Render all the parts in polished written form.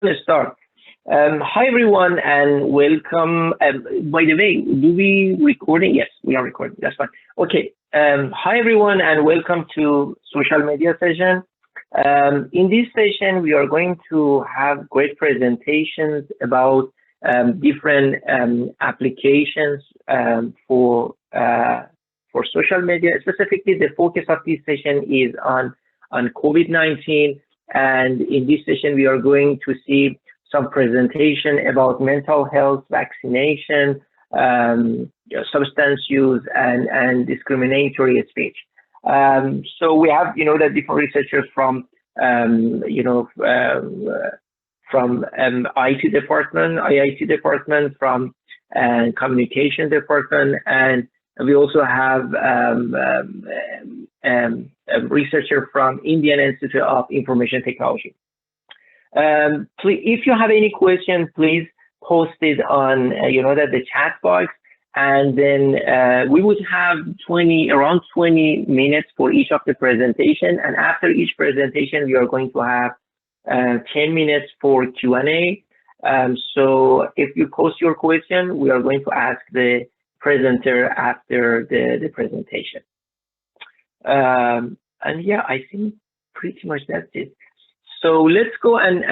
Let's start. Hi everyone and welcome. By the way, do we recording? Yes, we are recording. That's fine. Okay. Hi everyone and welcome to social media session. In this session, we are going to have great presentations about different applications for social media. Specifically, the focus of this session is on COVID-19. And in this session, we are going to see some presentation about mental health, vaccination, substance use, and discriminatory speech. So we have, the different researchers from, from IT department, IIT department, from communication department, and we also have a researcher from Indian Institute of Information Technology. Please, if you have any questions, please post it on, the chat box, and then we would have around 20 minutes for each of the presentation, and after each presentation, we are going to have 10 minutes for Q&A. So if you post your question, we are going to ask the presenter after the presentation. And yeah, I think pretty much that's it. So let's go and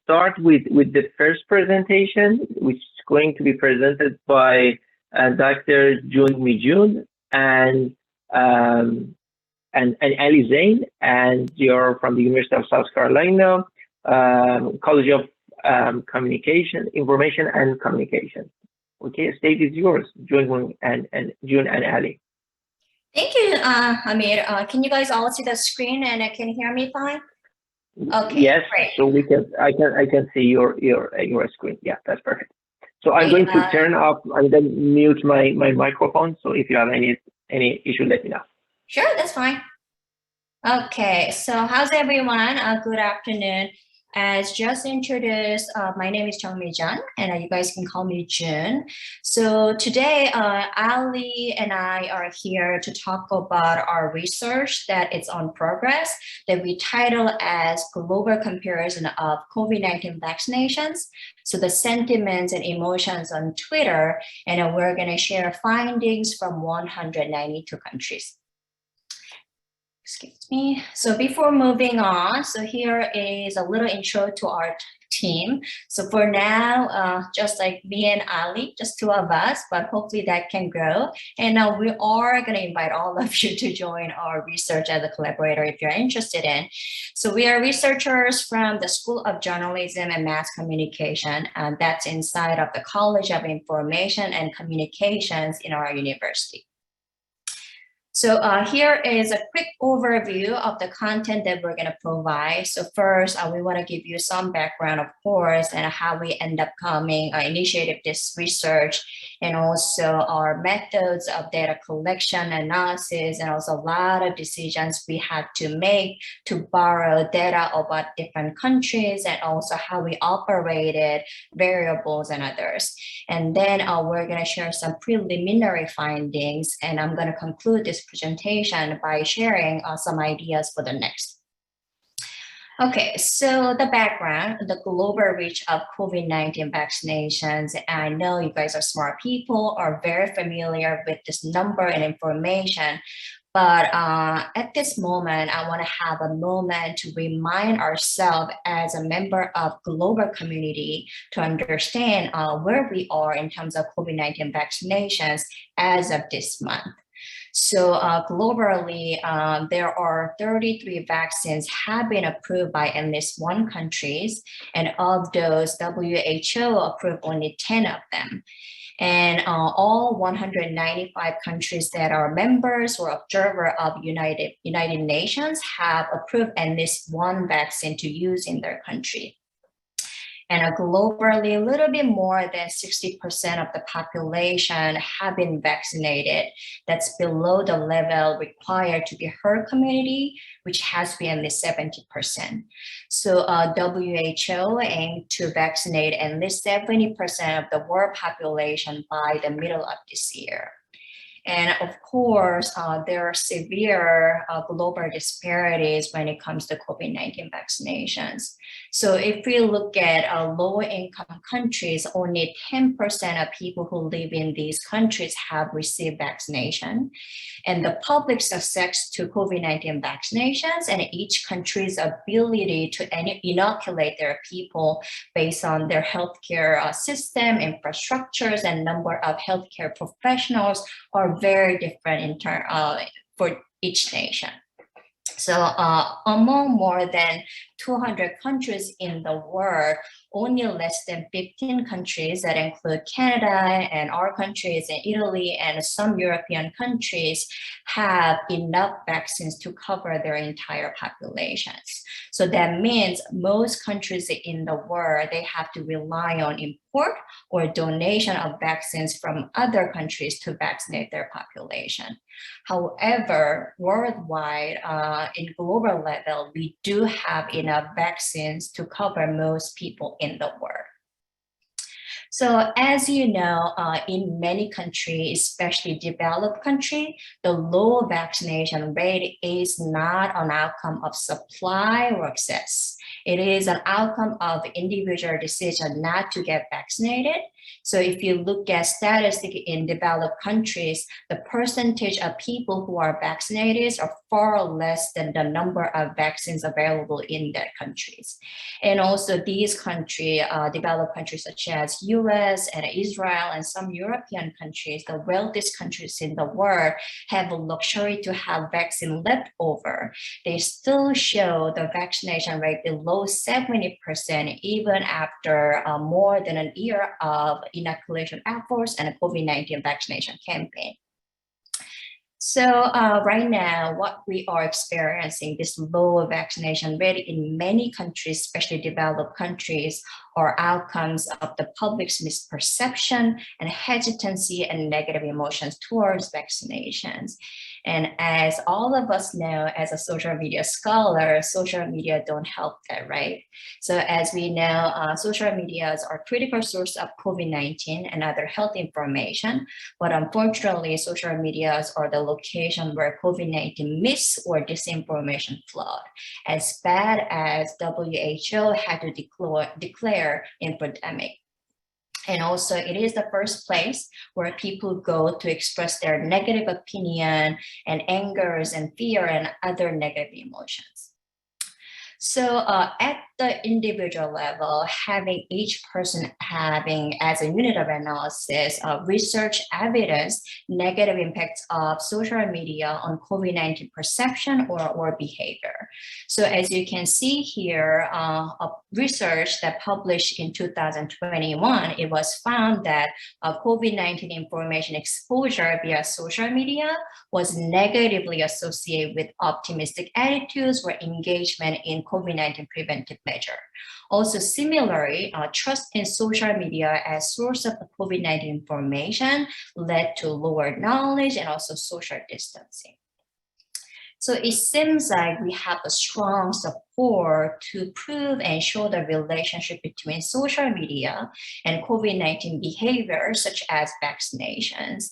start with the first presentation, which is going to be presented by Dr. Jun Mijun and Ali Zain, and you're from the University of South Carolina, College of Communication, Information and Communication. Okay, stage is yours, Jun and Ali. Thank you, Amir. Can you guys all see the screen and can hear me fine? Okay. Yes. Great. So I can see your screen. Yeah, that's perfect. So I'm going to turn off and then mute my microphone. So if you have any issue, let me know. Sure, that's fine. Okay. So how's everyone? Good afternoon. As just introduced, my name is Jung Mi-jun, and you guys can call me Jun. So today, Ali and I are here to talk about our research that is on progress that we title as Global Comparison of COVID-19 Vaccinations. So the sentiments and emotions on Twitter, and we're going to share findings from 192 countries. Excuse me. So before moving on, so here is a little intro to our team. So for now, just like me and Ali, just two of us, but hopefully that can grow. And now we are going to invite all of you to join our research as a collaborator if you're interested in. So we are researchers from the School of Journalism and Mass Communication, and that's inside of the College of Information and Communications in our university. So here is a quick overview of the content that we're going to provide. So first, we want to give you some background, of course, and how we end up initiated this research, and also our methods of data collection, analysis, and also a lot of decisions we had to make to borrow data about different countries, and also how we operated variables and others. And then we're going to share some preliminary findings, and I'm going to conclude this presentation by sharing some ideas for the next. Okay, so the background, the global reach of COVID-19 vaccinations. I know you guys are smart people, are very familiar with this number and information. But at this moment, I want to have a moment to remind ourselves as a member of global community to understand where we are in terms of COVID-19 vaccinations as of this month. So globally, there are 33 vaccines have been approved by at least one country, and of those, WHO approved only 10 of them. And all 195 countries that are members or observer of United Nations have approved at least one vaccine to use in their country. And globally, a little bit more than 60% of the population have been vaccinated. That's below the level required to be herd immunity, which has been at least 70%. So WHO aimed to vaccinate at least 70% of the world population by the middle of this year. And of course, there are severe global disparities when it comes to COVID-19 vaccinations. So if we look at low-income countries, only 10% of people who live in these countries have received vaccination. And the public's access to COVID-19 vaccinations and each country's ability to inoculate their people based on their healthcare system, infrastructures, and number of healthcare professionals are very different in for each nation. So among more than 200 countries in the world, only less than 15 countries that include Canada and our countries and Italy and some European countries have enough vaccines to cover their entire populations. So that means most countries in the world, they have to rely on import or donation of vaccines from other countries to vaccinate their population. However, worldwide, in global level, we do have enough vaccines to cover most people in the world. So as you know, in many countries, especially developed countries, the low vaccination rate is not an outcome of supply or access. It is an outcome of individual decision not to get vaccinated. So if you look at statistics in developed countries, the percentage of people who are vaccinated are far less than the number of vaccines available in their countries. And also these countries, developed countries such as US and Israel and some European countries, the wealthiest countries in the world, have a luxury to have vaccine left over. They still show the vaccination rate below 70% even after more than a year of inoculation efforts and a COVID-19 vaccination campaign. So right now, what we are experiencing, this low vaccination rate in many countries, especially developed countries, are outcomes of the public's misperception and hesitancy and negative emotions towards vaccinations. And as all of us know, as a social media scholar, social media don't help that, right? So as we know, social medias are a critical source of COVID-19 and other health information, but unfortunately, social medias are the location where COVID-19 myths or disinformation flood, as bad as WHO had to declare in pandemic. And also it is the first place where people go to express their negative opinion and angers and fear and other negative emotions. So at the individual level, having each person having as a unit of analysis, research evidence, negative impacts of social media on COVID-19 perception or behavior. So as you can see here, a research that published in 2021, it was found that COVID-19 information exposure via social media was negatively associated with optimistic attitudes or engagement in COVID-19 preventive measure. Also, similarly, trust in social media as source of COVID-19 information led to lower knowledge and also social distancing. So it seems like we have a strong support to prove and show the relationship between social media and COVID-19 behavior, such as vaccinations.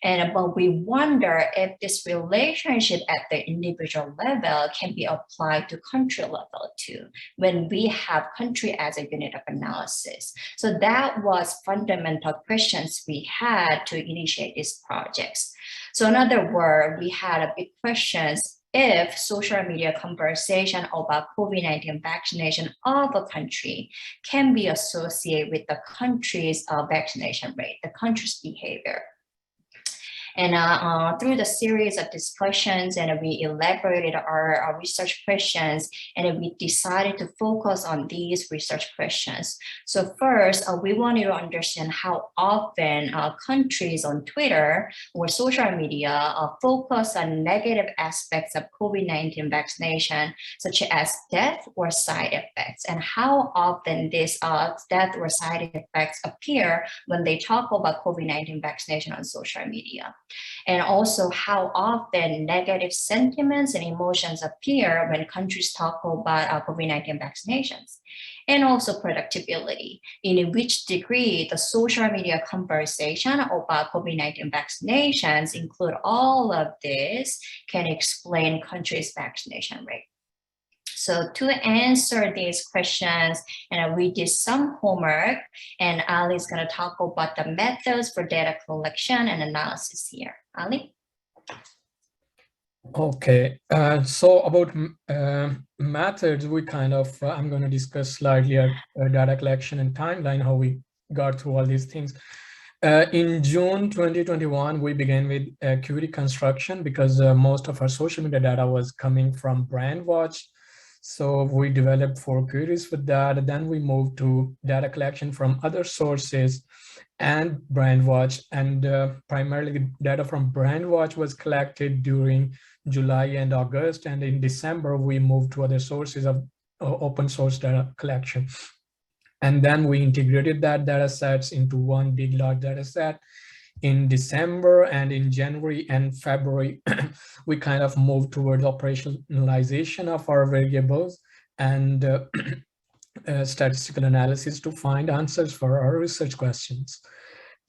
But we wonder if this relationship at the individual level can be applied to country level too, when we have country as a unit of analysis. So that was fundamental questions we had to initiate these projects. So in other words, we had a big questions if social media conversation about COVID-19 vaccination of a country can be associated with the country's vaccination rate, the country's behavior. And through the series of discussions, and we elaborated our research questions, and we decided to focus on these research questions. So first, we wanted to understand how often countries on Twitter or social media focus on negative aspects of COVID-19 vaccination, such as death or side effects, and how often these death or side effects appear when they talk about COVID-19 vaccination on social media. and also how often negative sentiments and emotions appear when countries talk about COVID-19 vaccinations, and also predictability, in which degree the social media conversation about COVID-19 vaccinations include all of this can explain countries' vaccination rate. So to answer these questions, we did some homework, and Ali is going to talk about the methods for data collection and analysis here. Ali? Okay, so about methods, we kind of, I'm going to discuss slightly data collection and timeline, how we got through all these things. In June 2021, we began with query construction because most of our social media data was coming from BrandWatch. So we developed 4 queries for that. Then we moved to data collection from other sources and BrandWatch. And primarily the data from BrandWatch was collected during July and August. And in December, we moved to other sources of open source data collection. And then we integrated that data sets into one big large data set. In December, and in January and February, we kind of moved towards operationalization of our variables and statistical analysis to find answers for our research questions.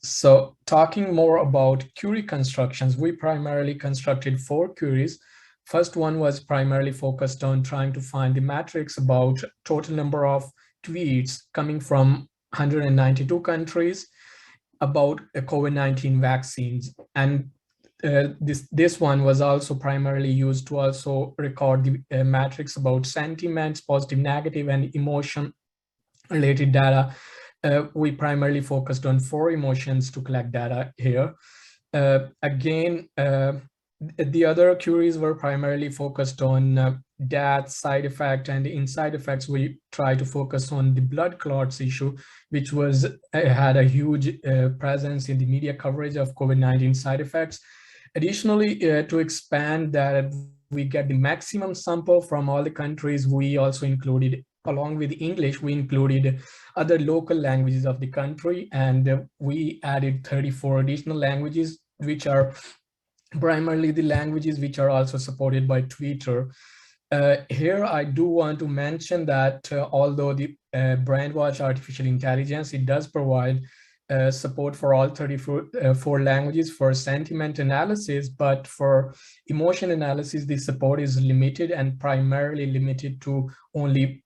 So talking more about query constructions, we primarily constructed 4 queries. First one was primarily focused on trying to find the metrics about total number of tweets coming from 192 countries about COVID-19 vaccines. And this one was also primarily used to also record the metrics about sentiments, positive, negative, and emotion related data. We primarily focused on 4 emotions to collect data here. Again, the other queries were primarily focused on death, side effect, and in side effects, we try to focus on the blood clots issue, which was had a huge presence in the media coverage of COVID-19 side effects. Additionally, to expand that we get the maximum sample from all the countries, we also included, along with English, we included other local languages of the country, and we added 34 additional languages, which are primarily the languages which are also supported by Twitter. Here, I do want to mention that although the BrandWatch Artificial Intelligence, it does provide support for all 34 languages for sentiment analysis, but for emotion analysis, the support is limited and primarily limited to only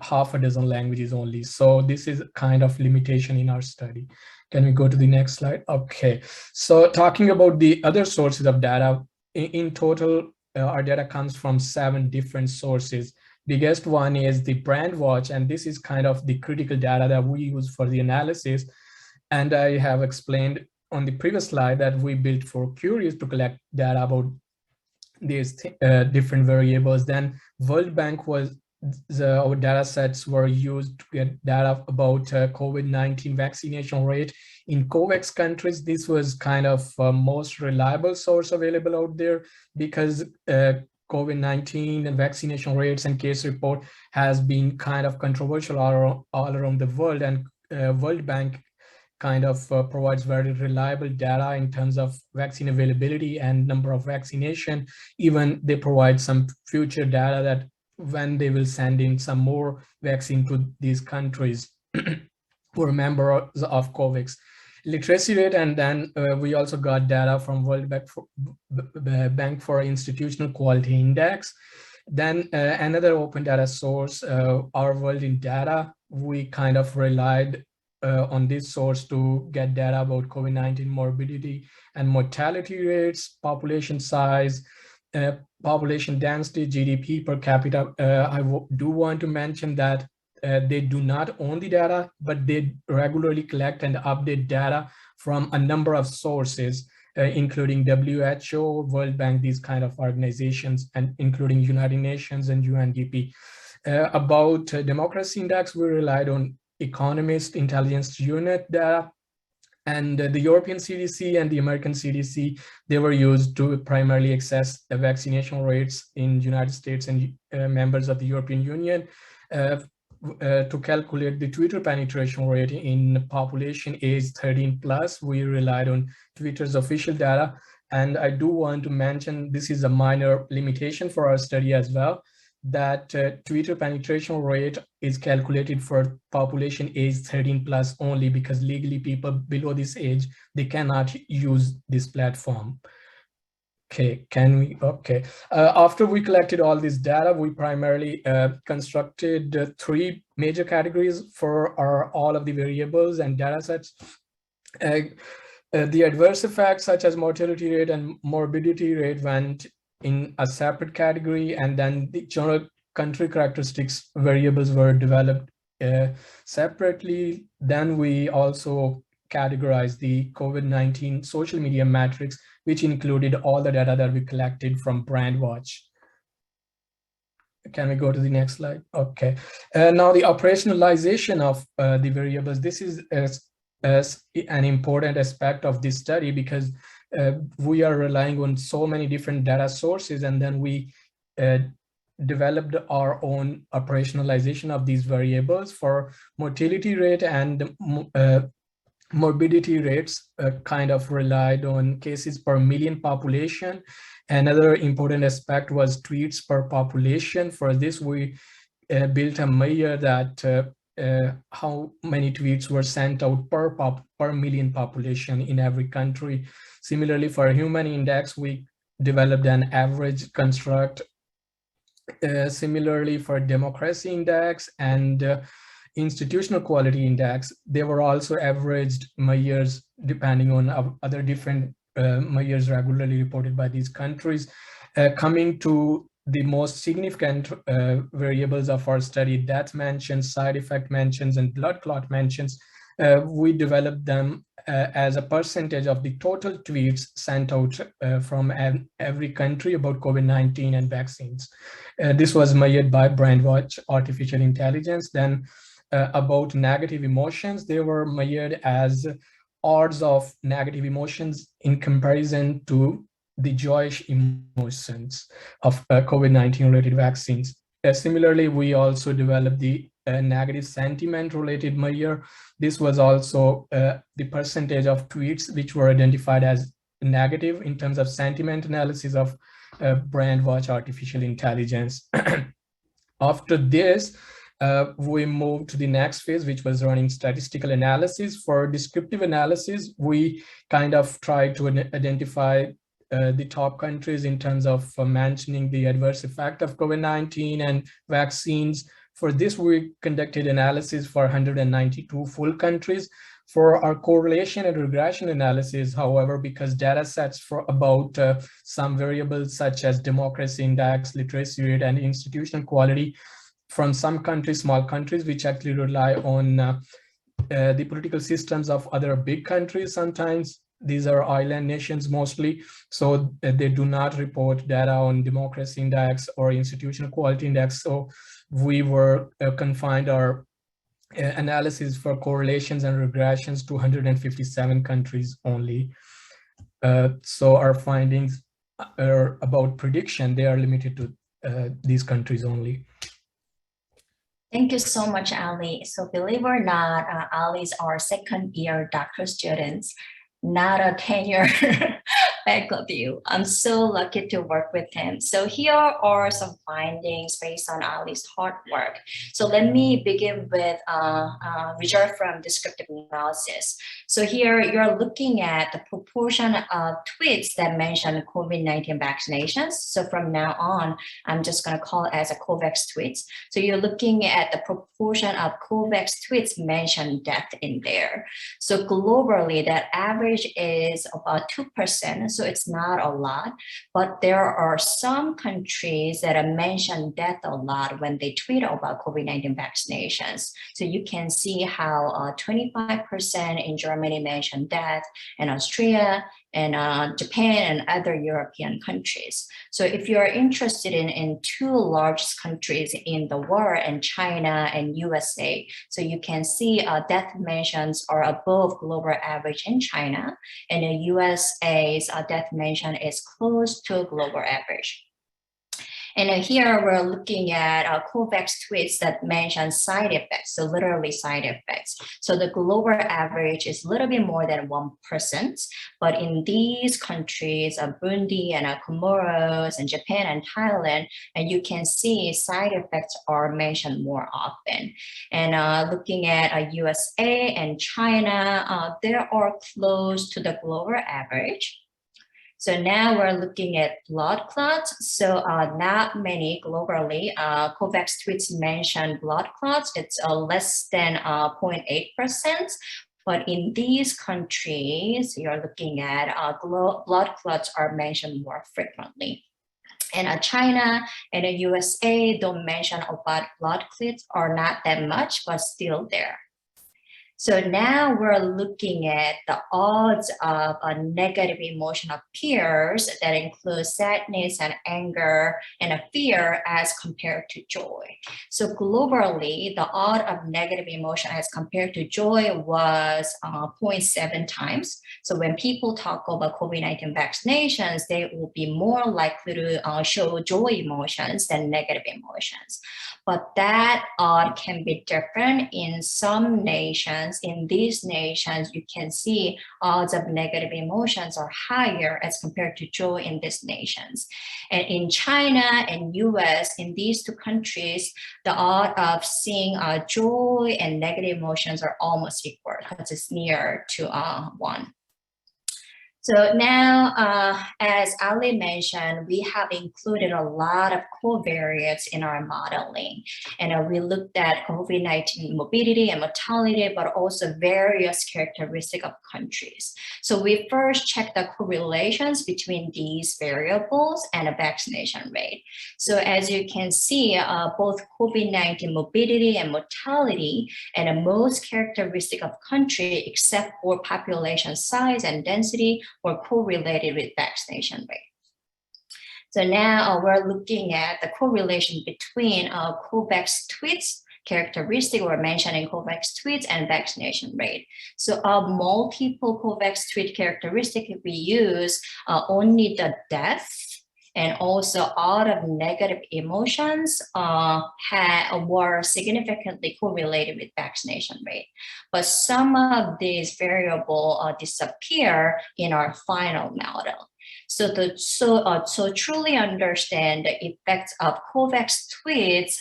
half a dozen languages only. So this is kind of limitation in our study. Can we go to the next slide? Okay, so talking about the other sources of data, in total, our data comes from 7 different sources. Biggest one is the BrandWatch, and this is kind of the critical data that we use for the analysis. And I have explained on the previous slide that we built 4 queries to collect data about these different variables. Then World Bank was our data sets were used to get data about COVID-19 vaccination rate in COVAX countries. This was kind of most reliable source available out there because COVID-19 and vaccination rates and case report has been kind of controversial all around the world, and World Bank kind of provides very reliable data in terms of vaccine availability and number of vaccination. Even they provide some future data that when they will send in some more vaccine to these countries who are members of COVAX. Literacy rate, and then we also got data from World Bank for Institutional Quality Index. Then another open data source, Our World in Data, we kind of relied on this source to get data about COVID-19 morbidity and mortality rates, population size, population density, GDP per capita. I do want to mention that they do not own the data, but they regularly collect and update data from a number of sources, including WHO, World Bank, these kind of organizations, and including United Nations and UNDP. About Democracy Index, we relied on Economist Intelligence Unit data, and the European CDC and the American CDC, they were used to primarily assess the vaccination rates in United States and members of the European Union. to calculate the Twitter penetration rate in population age 13 plus, we relied on Twitter's official data. And I do want to mention this is a minor limitation for our study as well, that Twitter penetration rate is calculated for population age 13 plus only, because legally people below this age, they cannot use this platform. Okay, can we, okay. After we collected all this data, we primarily constructed 3 major categories for all of the variables and data sets. The adverse effects such as mortality rate and morbidity rate went in a separate category, and then the general country characteristics variables were developed separately. Then we also categorized the COVID-19 social media metrics, which included all the data that we collected from BrandWatch. Can we go to the next slide? Okay. Now the operationalization of the variables. This is as an important aspect of this study, because we are relying on so many different data sources, and then we developed our own operationalization of these variables. For mortality rate and morbidity rates, kind of relied on cases per million population. Another important aspect was tweets per population. For this, we built a measure that how many tweets were sent out per million population in every country. Similarly, for human index, we developed an average construct. Similarly, for democracy index and institutional quality index, they were also averaged measures depending on other different measures regularly reported by these countries. Coming to the most significant variables of our study, death mentions, side effect mentions, and blood clot mentions, we developed them as a percentage of the total tweets sent out from every country about COVID-19 and vaccines. This was measured by BrandWatch artificial intelligence. Then about negative emotions, they were measured as odds of negative emotions in comparison to the joyous emotions of COVID-19 related vaccines. Similarly, we also developed the negative sentiment related measure. This was also the percentage of tweets which were identified as negative in terms of sentiment analysis of BrandWatch artificial intelligence. After this, we moved to the next phase, which was running statistical analysis. For descriptive analysis, we kind of tried to identify the top countries in terms of mentioning the adverse effect of COVID-19 and vaccines. For this, we conducted analysis for 192 full countries. For our correlation and regression analysis, however, because data sets for about some variables such as democracy index, literacy rate, and institutional quality from some countries, small countries, which actually rely on the political systems of other big countries sometimes. These are island nations mostly, so they do not report data on democracy index or institutional quality index. So we were confined our analysis for correlations and regressions to 157 countries only. So our findings are about prediction. They are limited to these countries only. Thank you so much, Ali. So believe it or not, Ali is our second year doctoral students, not a tenure faculty. I'm so lucky to work with him. So here are some findings based on Ali's hard work. So let me begin with result from descriptive analysis. So here you're looking at the proportion of tweets that mention COVID-19 vaccinations. So from now on, I'm just going to call it as a COVAX tweets. So you're looking at the proportion of COVAX tweets mention death in there. So globally, that average is about 2%. So it's not a lot, but there are some countries that have mentioned death a lot when they tweet about COVID-19 vaccinations. So you can see how 25% in Germany mentioned death, and Austria, and Japan, and other European countries. So if you're interested in two largest countries in the world, and China and USA, so you can see death mentions are above global average in China, and the USA's death mention is close to global average. And here we're looking at COVAX tweets that mention side effects, so literally side effects. So the global average is a little bit more than 1%, but in these countries, Burundi and Comoros and Japan and Thailand, and you can see side effects are mentioned more often. And looking at USA and China, they are close to the global average. So now we're looking at blood clots. So not many globally. COVAX tweets mention blood clots. It's less than 0.8%. But in these countries, you're looking at blood clots are mentioned more frequently. And China and the USA don't mention about blood clots or not that much, but still there. So now we're looking at the odds of a negative emotion of peers that include sadness and anger and a fear as compared to joy. So globally, the odd of negative emotion as compared to joy was 0.7 times. So when people talk about COVID-19 vaccinations, they will be more likely to show joy emotions than negative emotions. But that odd can be different in some nations. In these nations, you can see odds of negative emotions are higher as compared to joy in these nations. And in China and US, in these two countries, the odds of seeing joy and negative emotions are almost equal because it's near to 1. So now, as Ali mentioned, we have included a lot of covariates in our modeling. And we looked at COVID-19 morbidity and mortality, but also various characteristics of countries. So we first checked the correlations between these variables and a vaccination rate. So as you can see, both COVID-19 morbidity and mortality and the most characteristic of country except for population size and density were correlated with vaccination rate. So now we're looking at the correlation between COVAX tweets characteristic or mentioning COVAX tweets and vaccination rate. So multiple COVAX tweet characteristic, we use only the death and also all of negative emotions were significantly correlated with vaccination rate. But some of these variables disappear in our final model. So truly understand the effects of COVAX tweets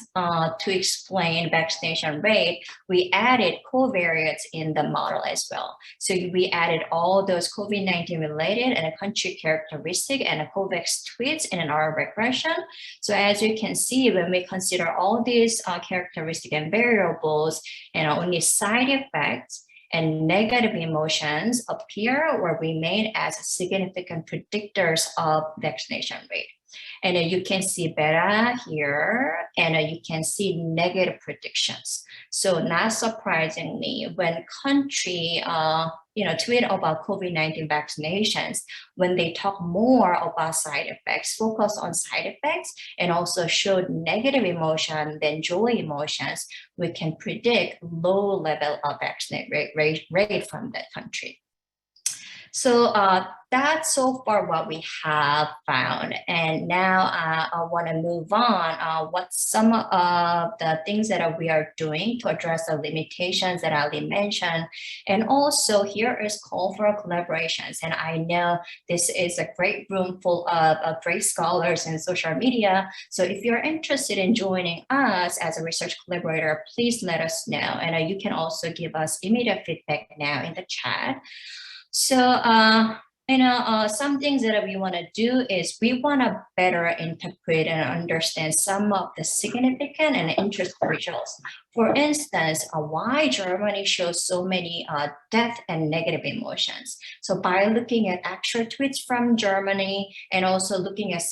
to explain vaccination rate, we added covariates in the model as well. So we added all those COVID-19 related and a country characteristic and a COVAX tweets in our regression. So as you can see, when we consider all these characteristics and variables and only side effects, and negative emotions appear or remain as significant predictors of vaccination rate. And you can see beta here, and you can see negative predictions. So not surprisingly, when country tweet about COVID-19 vaccinations, when they talk more about side effects, focus on side effects, and also showed negative emotion than joy emotions, we can predict low level of vaccinate rate from that country. So that's so far what we have found. And now I want to move on. What's some of the things that we are doing to address the limitations that Ali mentioned? And also here is call for collaborations. And I know this is a great room full of great scholars in social media. So if you're interested in joining us as a research collaborator, please let us know. And you can also give us immediate feedback now in the chat. So, some things that we want to do is we want to better interpret and understand some of the significant and interesting results. For instance, why Germany shows so many death and negative emotions. So by looking at actual tweets from Germany and also looking at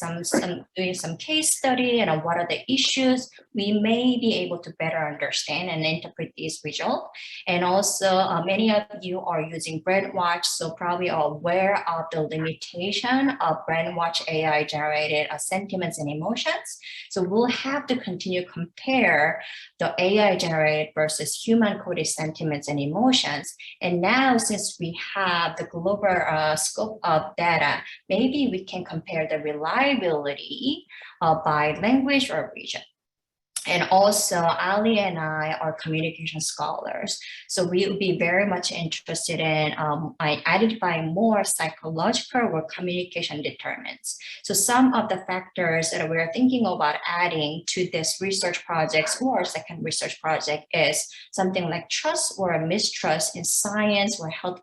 doing some case study and what are the issues, we may be able to better understand and interpret these results. And also many of you are using BrainWatch, so probably are aware of the limitation of BrainWatch AI generated sentiments and emotions. So we'll have to continue compare the AI AI-generated versus human-coded sentiments and emotions. And now, since we have the global scope of data, maybe we can compare the reliability by language or region. And also, Ali and I are communication scholars. So we would be very much interested in identifying more psychological or communication determinants. So some of the factors that we're thinking about adding to this research projects or second research project is something like trust or mistrust in science or health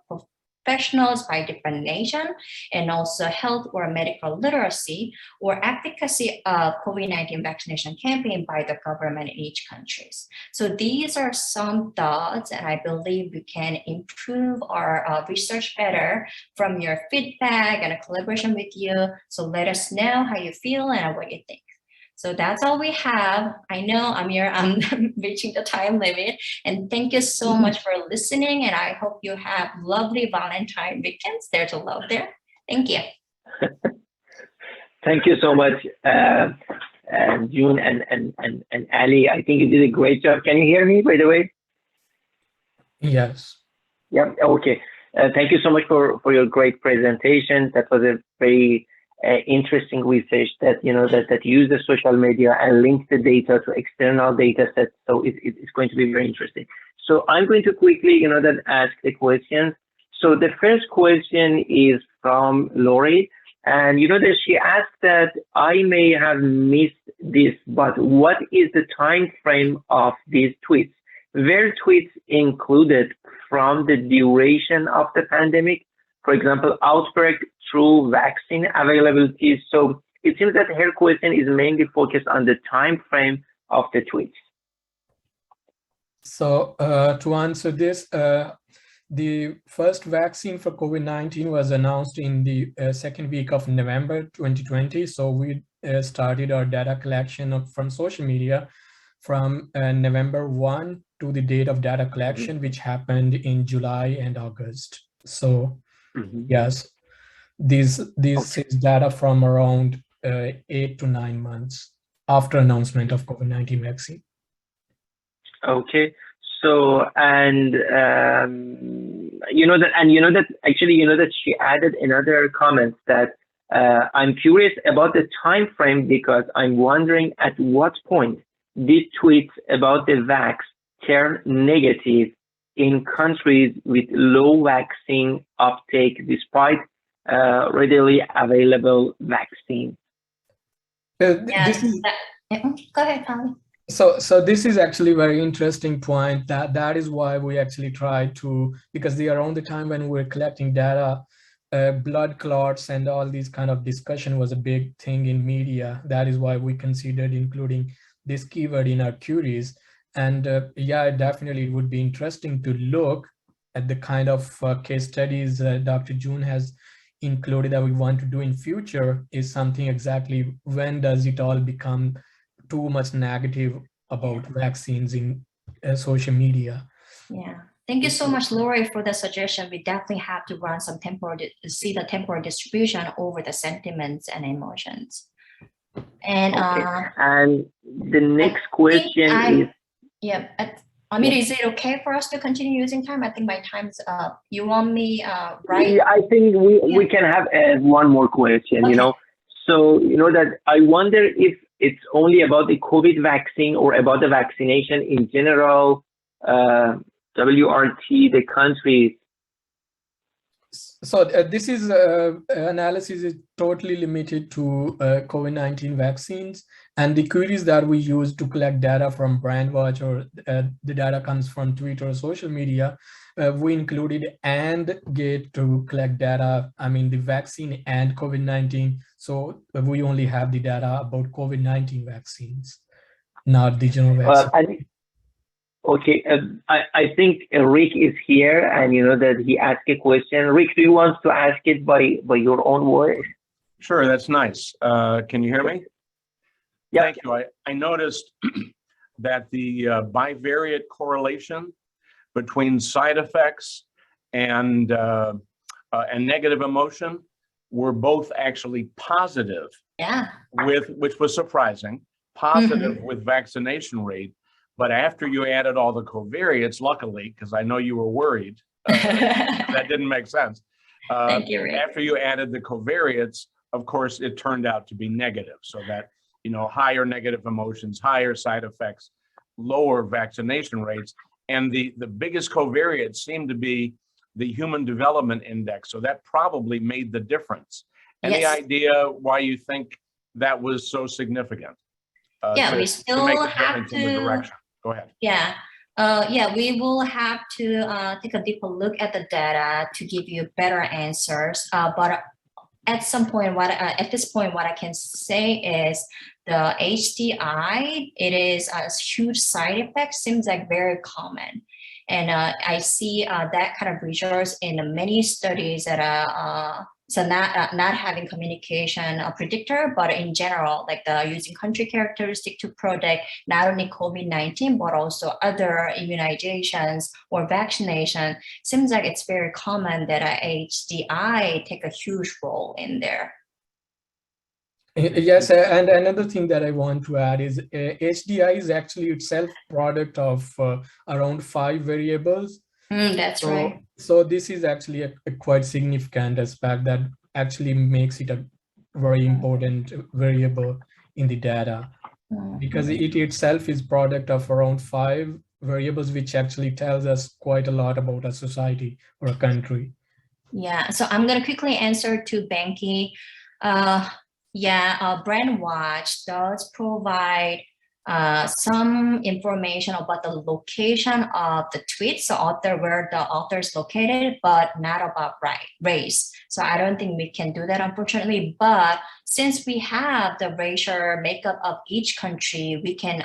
professionals by different nation, and also health or medical literacy or advocacy of COVID-19 vaccination campaign by the government in each country. So these are some thoughts, and I believe we can improve our research better from your feedback and a collaboration with you. So let us know how you feel and what you think. So that's all we have. I know, Amir, I'm reaching the time limit. And thank you so much for listening. And I hope you have lovely Valentine weekends. There's a love there. Thank you. Thank you so much, June and Ali. I think you did a great job. Can you hear me, by the way? Yes. Yeah, okay. Thank you so much for your great presentation. That was a very interesting research that that use the social media and link the data to external data sets. So it's going to be very interesting. So I'm going to quickly that ask the questions. So the first question is from Lori, and that she asked that I may have missed this, but what is the time frame of these tweets? Were tweets included from the duration of the pandemic? For example, outbreak through vaccine availability. So it seems that her question is mainly focused on the time frame of the tweets. So to answer this, the first vaccine for COVID-19 was announced in the second week of November 2020. So we started our data collection from social media from November 1 to the date of data collection, which happened in July and August. So yes, this is data from around 8 to 9 months after announcement of COVID-19 vaccine. Okay, so and that she added another comment that I'm curious about the time frame because I'm wondering at what point these tweets about the vax turn negative in countries with low vaccine uptake despite readily available vaccines. Go ahead, Polly. So this is actually a very interesting point. That is why we actually try to, because the around the time when we're collecting data, blood clots and all these kind of discussion was a big thing in media. That is why we considered including this keyword in our queries. And yeah, definitely it would be interesting to look at the kind of case studies Dr. June has included that we want to do in future is something exactly when does it all become too much negative about vaccines in social media. Yeah, thank you so much, Lori, for the suggestion. We definitely have to run some see the temporal distribution over the sentiments and emotions. And and the next question is. Yeah, Amir, is it okay for us to continue using time? I think my time's up. You want me right? Yeah, I think we can have one more question. Okay. So that I wonder if it's only about the COVID vaccine or about the vaccination in general, WRT, the countries. So this is analysis is totally limited to COVID-19 vaccines, and the queries that we use to collect data from BrandWatch or the data comes from Twitter or social media, we included and get to collect data, I mean the vaccine and COVID-19. So we only have the data about COVID-19 vaccines, not the general vaccine. Okay, I think Rick is here, and that he asked a question. Rick, do you want to ask it by your own voice? Sure, that's nice. Can you hear me? Yeah. Thank you. I noticed that the bivariate correlation between side effects and negative emotion were both actually positive. Yeah. Which was surprising, positive with vaccination rate, But after you added all the covariates, luckily, because I know you were worried, that didn't make sense. Thank you, Rick. After you added the covariates, of course, it turned out to be negative. So that, higher negative emotions, higher side effects, lower vaccination rates. And the biggest covariate seemed to be the Human Development Index. So that probably made the difference. Any Yes. idea why you think that was so significant? Yeah, we to still make a have difference in the to. direction. Go ahead. Yeah. Yeah, we will have to take a deeper look at the data to give you better answers. But at this point, what I can say is the HDI, it is a huge side effect, seems like very common. And I see that kind of results in many studies that are so not having communication predictor, but in general, like using country characteristic to predict not only COVID-19, but also other immunizations or vaccination. Seems like it's very common that HDI take a huge role in there. Yes, and another thing that I want to add is HDI is actually itself product of around 5 variables. That's right. So this is actually a quite significant aspect that actually makes it a very important variable in the data, because it itself is product of around 5 variables, which actually tells us quite a lot about a society or a country. Yeah, so I'm going to quickly answer to Banky. BrandWatch does provide some information about the location of the tweets, so where the author is located, but not about race. So I don't think we can do that, unfortunately. But since we have the racial makeup of each country, we can,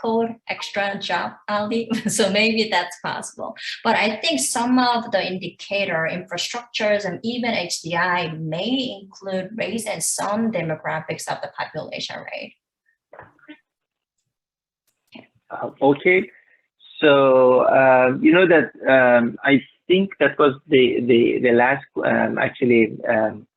code extra job, Ali. So maybe that's possible. But I think some of the indicator infrastructures and even HDI may include race and some demographics of the population, right? Okay, so I think that was the last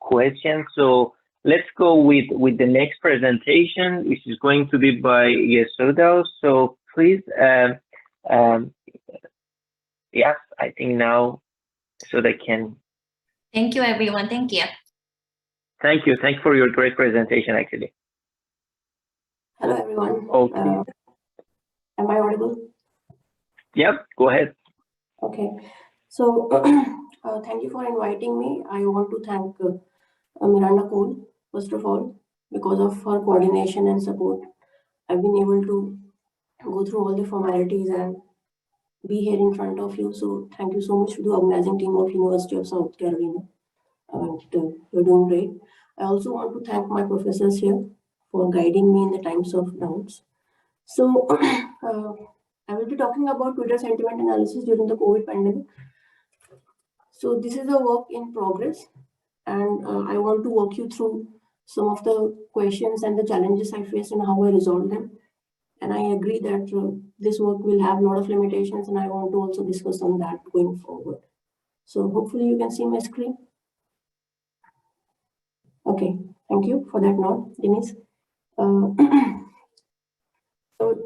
question. So let's go with the next presentation, which is going to be by Yesoda. So please, yes, I think now so they can. Thank you, everyone. Thank you. Thank you. Thanks for your great presentation, actually. Hello, everyone. Okay. Am I audible? Yep, go ahead. Okay. So thank you for inviting me. I want to thank Miranda Cole, first of all, because of her coordination and support. I've been able to go through all the formalities and be here in front of you. So thank you so much to the organizing team of University of South Carolina. You're doing great. I also want to thank my professors here for guiding me in the times of doubts. So I will be talking about Twitter sentiment analysis during the COVID pandemic. So this is a work in progress, and I want to walk you through some of the questions and the challenges I faced and how I resolved them. And I agree that this work will have a lot of limitations, and I want to also discuss on that going forward. So hopefully you can see my screen. Okay, thank you for that note, Denise. So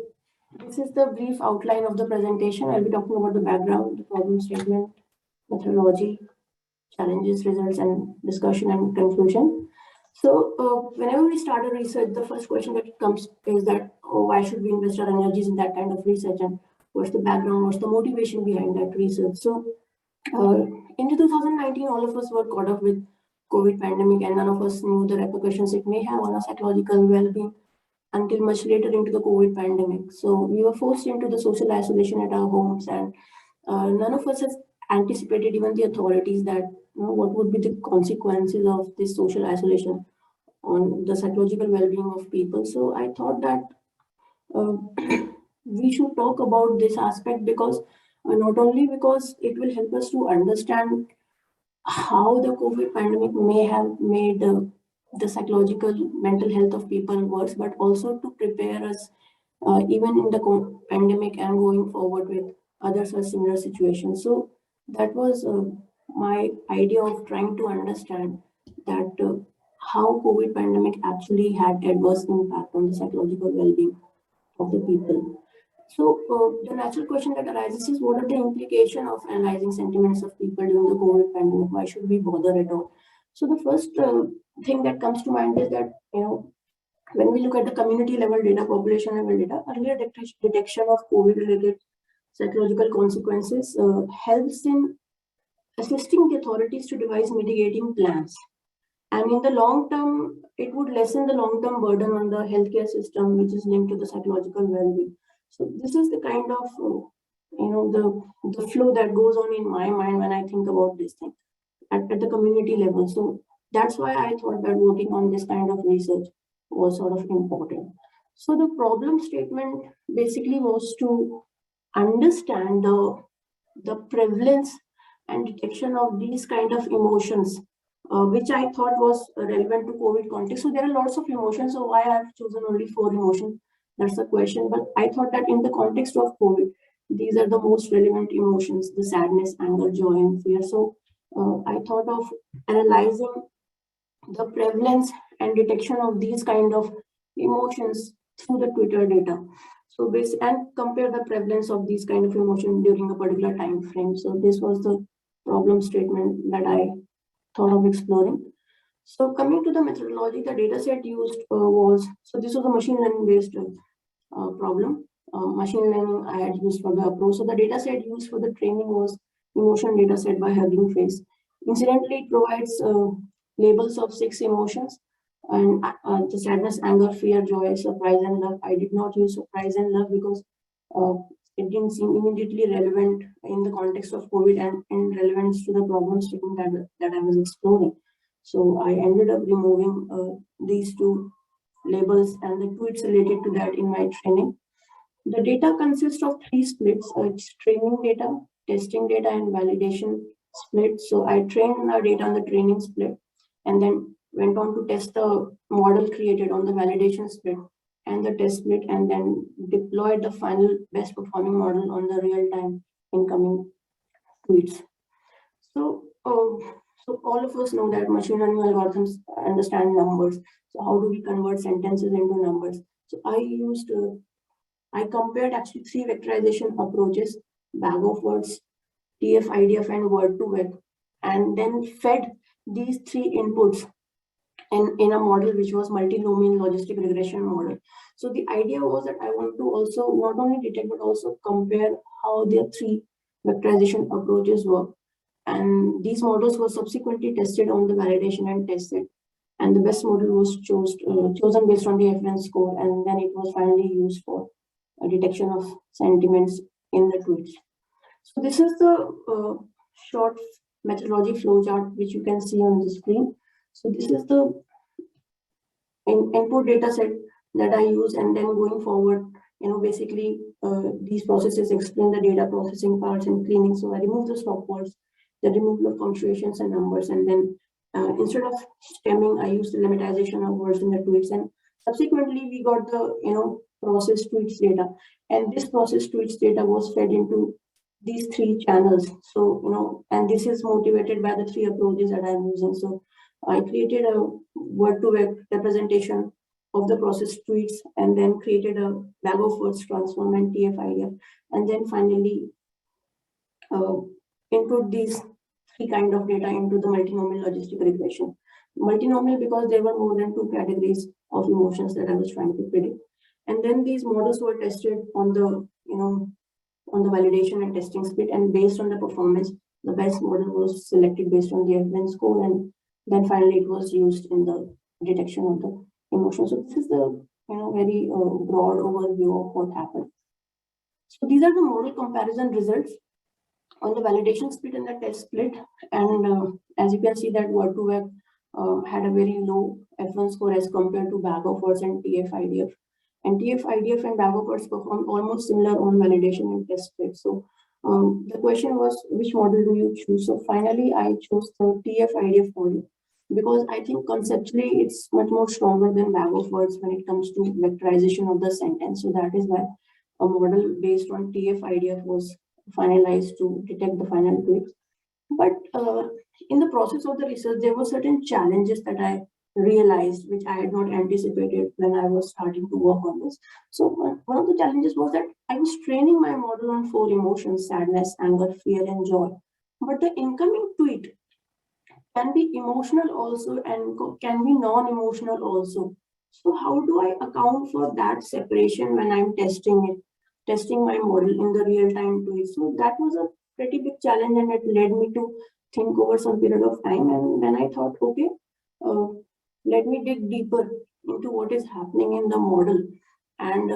this is the brief outline of the presentation. I'll be talking about the background, the problem statement, methodology, challenges, results, and discussion and conclusion. So whenever we start a research, the first question that comes is that, why should we invest our energies in that kind of research, and what's the background, what's the motivation behind that research? So in 2019, all of us were caught up with COVID pandemic, and none of us knew the repercussions it may have on our psychological well-being until much later into the COVID pandemic. So we were forced into the social isolation at our homes, and none of us has anticipated, even the authorities, that what would be the consequences of this social isolation on the psychological well-being of people. So I thought that we should talk about this aspect, because not only because it will help us to understand how the COVID pandemic may have made the psychological mental health of people worse, but also to prepare us even in the pandemic and going forward with other such similar situations. So that was my idea of trying to understand that how COVID pandemic actually had adverse impact on the psychological well-being of the people. So the natural question that arises is, what are the implications of analyzing sentiments of people during the COVID pandemic? Why should we bother at all? So the first thing that comes to mind is that, when we look at the community level data, population level data, earlier detection of COVID-related psychological consequences helps in assisting the authorities to devise mitigating plans. And in the long term, it would lessen the long-term burden on the healthcare system, which is linked to the psychological well-being. So this is the kind of, the flow that goes on in my mind when I think about this thing at the community level. So that's why I thought that working on this kind of research was sort of important. So the problem statement basically was to understand the prevalence and detection of these kind of emotions, which I thought was relevant to COVID context. So there are lots of emotions. So why I've chosen only 4 emotions? That's the question. But I thought that in the context of COVID, these are the most relevant emotions: the sadness, anger, joy, and fear. So I thought of analyzing the prevalence and detection of these kind of emotions through the Twitter data. So and compare the prevalence of these kind of emotion during a particular time frame. So this was the problem statement that I thought of exploring. So coming to the methodology, the data set used was, so this was a machine learning based problem. Machine learning I had used for the approach. So the data set used for the training was emotion data set by Hugging Face. Incidentally, it provides labels of 6 emotions, and the sadness, anger, fear, joy, surprise, and love. I did not use surprise and love because it didn't seem immediately relevant in the context of COVID and in relevance to the problem statement that I was exploring. So I ended up removing these 2 labels and the tweets related to that in my training. The data consists of 3 splits: it's training data, testing data, and validation split. So I trained the data on the training split and then went on to test the model created on the validation split and the test split, and then deployed the final best performing model on the real-time incoming tweets. So, so all of us know that machine learning algorithms understand numbers. So how do we convert sentences into numbers? So I compared actually 3 vectorization approaches: bag of words, TF, IDF, and word to vec, and then fed these 3 inputs in a model which was multi-domain logistic regression model. So the idea was that I want to also not only detect but also compare how the 3 vectorization approaches work. And these models were subsequently tested on the validation and tested. And the best model was chosen based on the FN score, and then it was finally used for a detection of sentiments in the tweets. So this is the short methodology flowchart which you can see on the screen. So this is the input data set that I use, and then going forward, basically these processes explain the data processing parts and cleaning. So I remove the stop words, the removal of punctuations and numbers, and then instead of stemming, I use the lemmatization of words in the tweets. And subsequently, we got the processed tweets data, and this processed tweets data was fed into these 3 channels. So and this is motivated by the 3 approaches that I'm using. So I created a word-to-web representation of the processed tweets, and then created a bag of words transform and TF-IDF, and then finally input these 3 kind of data into the multinomial logistic regression. Multinomial because there were more than 2 categories of emotions that I was trying to predict. And then these models were tested on the, on the validation and testing split, and based on the performance, the best model was selected based on the FN score, and then finally it was used in the detection of the emotion. So this is the very broad overview of what happened. So these are the model comparison results on the validation split and the test split. And as you can see that word2vec had a very low F1 score as compared to bag of words and TF-IDF. And TF-IDF and bag of words performed almost similar on validation and test split. So the question was, which model do you choose? So finally, I chose the TF-IDF model because I think conceptually it's much more stronger than bag of words when it comes to vectorization of the sentence. So that is why a model based on TF-IDF was finalized to detect the final tweets. But in the process of the research, there were certain challenges that I realized, which I had not anticipated when I was starting to work on this. So one of the challenges was that I was training my model on 4 emotions: sadness, anger, fear, and joy. But the incoming tweet can be emotional also and can be non-emotional also. So how do I account for that separation when I'm testing my model in the real-time tweet? So that was a pretty big challenge, and it led me to think over some period of time. And then I thought, okay, uh, let me dig deeper into what is happening in the model. And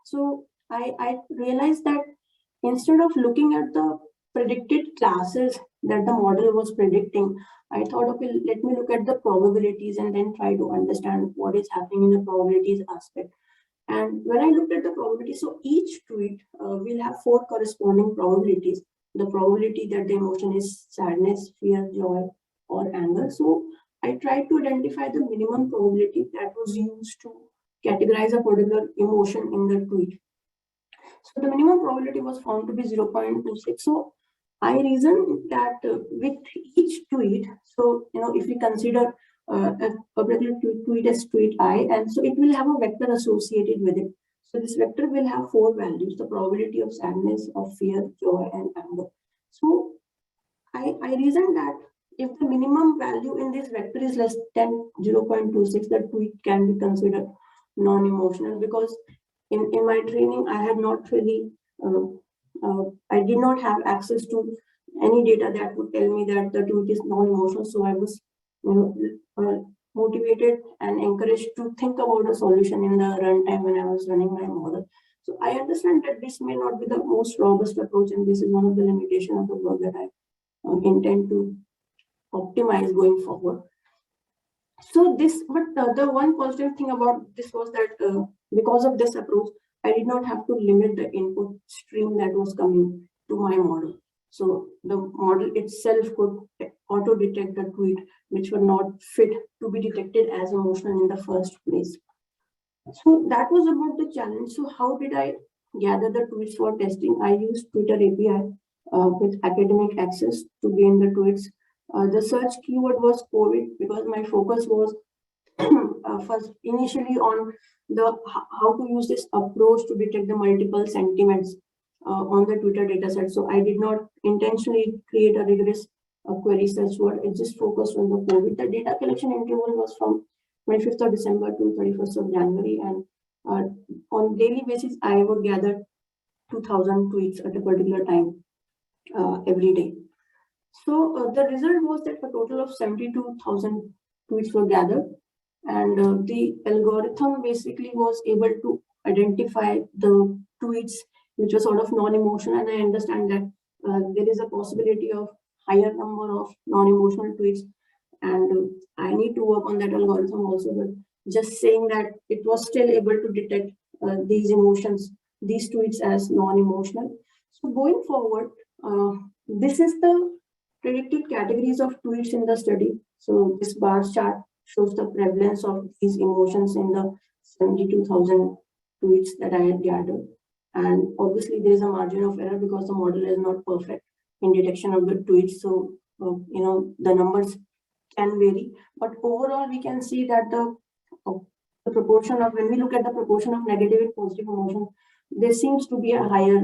so I realized that instead of looking at the predicted classes that the model was predicting, I thought, okay, let me look at the probabilities and then try to understand what is happening in the probabilities aspect. And when I looked at the probability, so each tweet will have 4 corresponding probabilities. The probability that the emotion is sadness, fear, joy, or anger. So I tried to identify the minimum probability that was used to categorize a particular emotion in the tweet. So the minimum probability was found to be 0.26. So I reasoned that with each tweet, so if we consider a particular tweet as tweet I, and so it will have a vector associated with it. So this vector will have 4 values: the probability of sadness, of fear, joy, and anger. So I reasoned that if the minimum value in this vector is less than 0.26, the tweet can be considered non-emotional, because in my training, I had not really, I did not have access to any data that would tell me that the tweet is non-emotional. So I was, motivated and encouraged to think about a solution in the runtime when I was running my model. So I understand that this may not be the most robust approach, and this is one of the limitations of the work that I intend to optimize going forward. So the one positive thing about this was that because of this approach, I did not have to limit the input stream that was coming to my model. So the model itself could auto-detect the tweet which were not fit to be detected as emotional in the first place. So that was about the challenge. So how did I gather the tweets for testing? I used Twitter API with academic access to gain the tweets. The search keyword was COVID, because my focus was first initially on how to use this approach to detect the multiple sentiments on the Twitter dataset. So I did not intentionally create a rigorous query search word. It just focused on the COVID. The data collection interval was from 25th of December to 31st of January, and on daily basis, I would gather 2,000 tweets at a particular time every day. So the result was that a total of 72,000 tweets were gathered, and the algorithm basically was able to identify the tweets which were sort of non-emotional. And I understand that there is a possibility of higher number of non-emotional tweets, and I need to work on that algorithm also. But just saying that it was still able to detect these tweets as non-emotional. So going forward, this is the predicted categories of tweets in the study. So this bar chart shows the prevalence of these emotions in the 72,000 tweets that I had gathered. And obviously there is a margin of error because the model is not perfect in detection of the tweets. So, the numbers can vary, but overall we can see that the proportion of, when we look at the proportion of negative and positive emotions, there seems to be a higher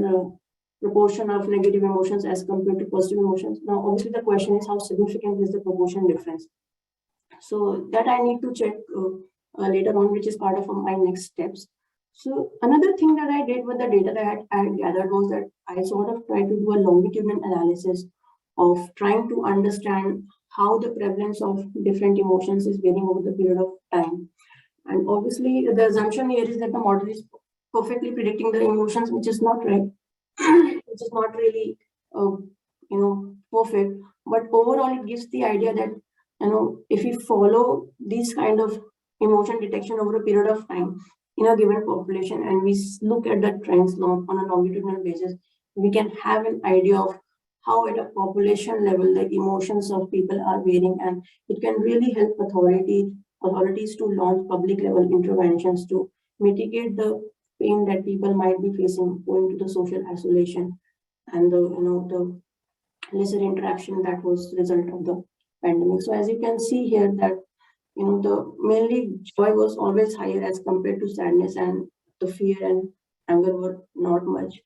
proportion of negative emotions as compared to positive emotions. Now, obviously the question is how significant is the proportion difference? So that I need to check later on, which is part of my next steps. So another thing that I did with the data that I had gathered was that I sort of tried to do a longitudinal analysis of trying to understand how the prevalence of different emotions is varying over the period of time. And obviously the assumption here is that the model is perfectly predicting the emotions, which is not right, which is not really, perfect. But overall, it gives the idea that, if we follow these kind of emotion detection over a period of time in a given population, and we look at the trends on a longitudinal basis, we can have an idea of how at a population level the emotions of people are varying, and it can really help authorities to launch public level interventions to mitigate the pain that people might be facing owing to the social isolation and the lesser interaction that was the result of the pandemic. So as you can see here that the mainly joy was always higher as compared to sadness, and the fear and anger were not much.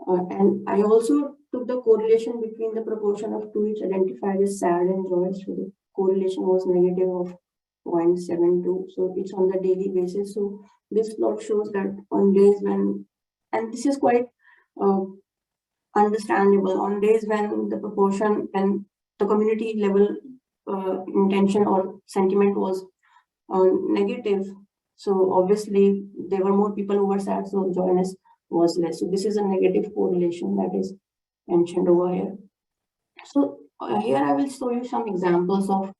And I also took the correlation between the proportion of tweets identified as sad and joyous. So the correlation was negative of 0.72. So it's on the daily basis. So this plot shows that on days when, and this is quite understandable, on days when the proportion and the community level intention or sentiment was negative, so obviously there were more people who were sad, so joyness was less. So this is a negative correlation that is mentioned over here. So here I will show you some examples of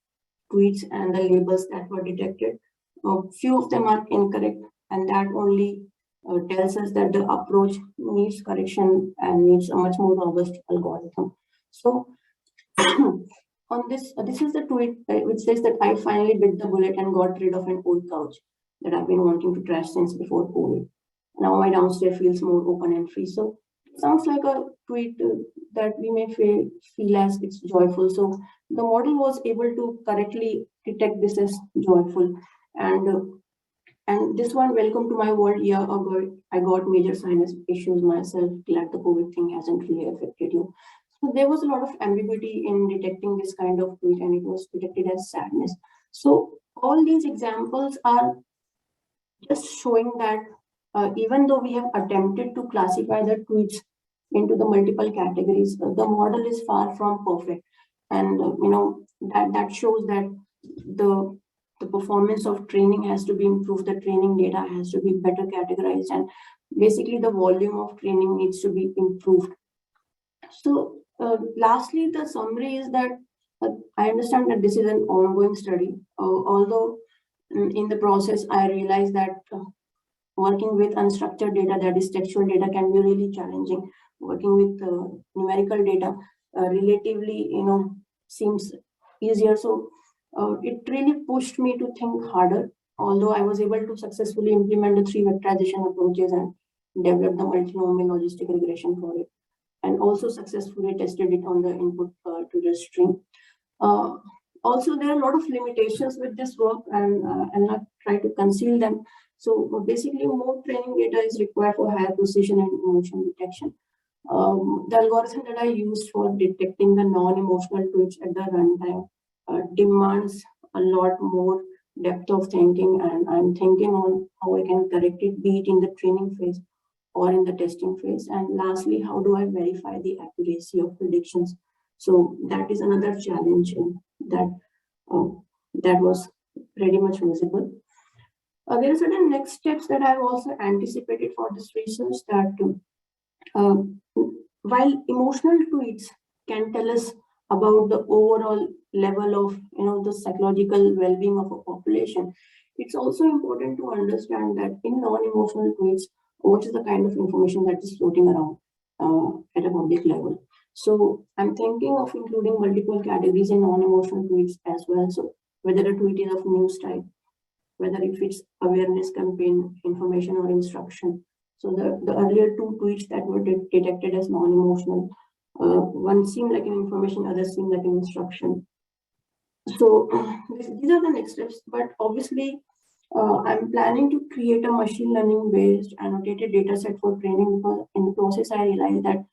tweets and the labels that were detected. A few of them are incorrect, and that only tells us that the approach needs correction and needs a much more robust algorithm. So on this is the tweet which says that I finally bit the bullet and got rid of an old couch that I've been wanting to trash since before COVID. Now my downstairs feels more open and free. So it sounds like a tweet that we may feel as it's joyful. So the model was able to correctly detect this as joyful. And this one, welcome to my world. Yeah, I got major sinus issues myself. Glad the COVID thing hasn't really affected you. So there was a lot of ambiguity in detecting this kind of tweet, and it was detected as sadness. So all these examples are just showing that even though we have attempted to classify the tweets into the multiple categories, the model is far from perfect. And that shows that the performance of training has to be improved, the training data has to be better categorized, and basically the volume of training needs to be improved. So lastly, the summary is that I understand that this is an ongoing study, although in the process I realized that working with unstructured data, that is textual data, can be really challenging. Working with numerical data relatively seems easier. So it really pushed me to think harder, although I was able to successfully implement the 3 vectorization approaches and develop the multinomial logistic regression for it, and also successfully tested it on the input to the stream. Also, there are a lot of limitations with this work, and I'll not try to conceal them. So basically, more training data is required for higher precision and emotion detection. The algorithm that I used for detecting the non-emotional tweets at the runtime demands a lot more depth of thinking, and I'm thinking on how I can correct it, be it in the training phase or in the testing phase. And lastly, how do I verify the accuracy of predictions? So that is another challenge that was pretty much visible. There are certain next steps that I've also anticipated for this research, that while emotional tweets can tell us about the overall level of the psychological well-being of a population, it's also important to understand that in non-emotional tweets, what is the kind of information that is floating around at a public level. So I'm thinking of including multiple categories in non-emotional tweets as well. So whether a tweet is of news type, whether it fits awareness campaign, information, or instruction. So the earlier 2 tweets that were detected as non-emotional, one seemed like an information, other seemed like an instruction. So these are the next steps, but obviously I'm planning to create a machine learning based annotated data set for training, because in the process I realized that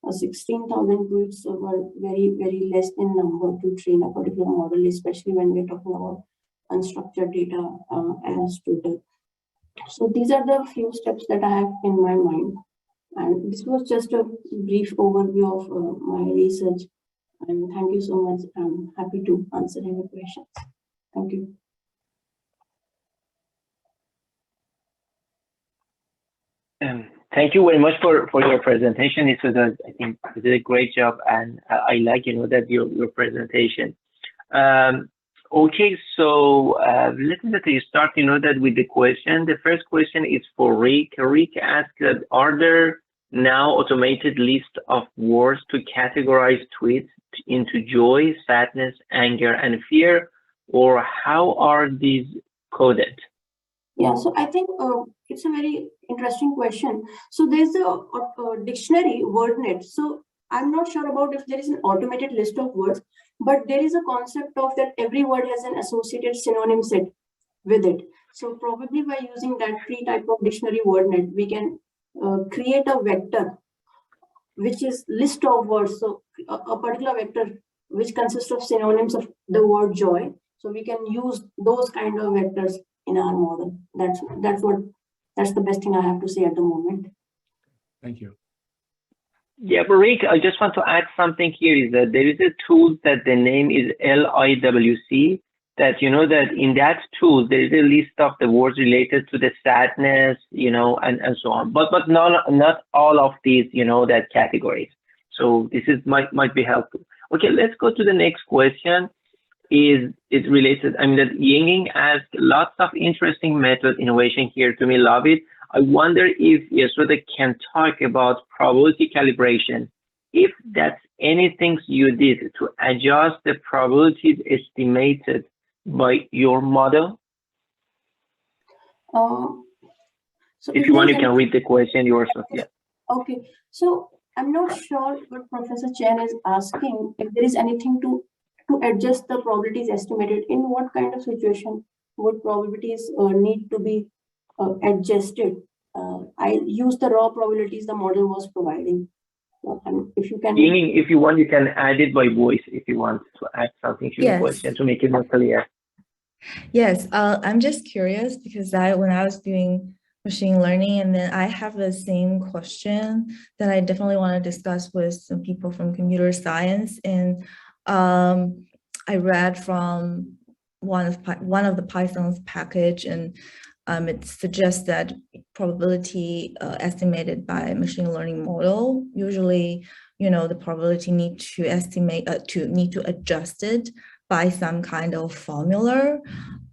16,000 tweets were very, very less in number to train a particular model, especially when we're talking about unstructured data as total. So these are the few steps that I have in my mind. And this was just a brief overview of my research. And thank you so much. I'm happy to answer any questions. Thank you. Thank you very much for your presentation. It was I think you did a great job, and I like that your presentation. Okay, so let me start that with the question. The first question is for Rick. Rick asked that are there now automated list of words to categorize tweets into joy, sadness, anger, and fear, or how are these coded? Yeah, so I think it's a very interesting question. So there's a dictionary, WordNet. So I'm not sure about if there is an automated list of words, but there is a concept of that every word has an associated synonym set with it. So probably by using that tree type of dictionary word net, we can create a vector which is list of words. So a particular vector which consists of synonyms of the word joy. So we can use those kind of vectors in our model. That's the best thing I have to say at the moment. Thank you. Yeah, but Rick, I just want to add something here is that there is a tool that the name is LIWC, that, you know, that in that tool, there is a list of the words related to the sadness, you know, and so on, but not all of these, you know, that categories. So this is might be helpful. Okay, let's go to the next question. Is related, I mean, that Yinging asked lots of interesting method innovation here. To me, love it. I wonder if Yesoda can talk about probability calibration, if that's anything you did to adjust the probabilities estimated by your model. So if you want, you can read the question yourself. Yeah. Okay. So I'm not sure what Professor Chen is asking, if there is anything to adjust the probabilities estimated. In what kind of situation would probabilities need to be adjusted? I use the raw probabilities the model was providing. If you can, If you want, you can add it by voice. If you want to add something to the question to make it more clear. Yes, I'm just curious because when I was doing machine learning, and then I have the same question that I definitely want to discuss with some people from computer science. And I read from one of the Python's package, and it suggests that probability estimated by machine learning model, usually, you know, the probability need to estimate need to adjust it by some kind of formula.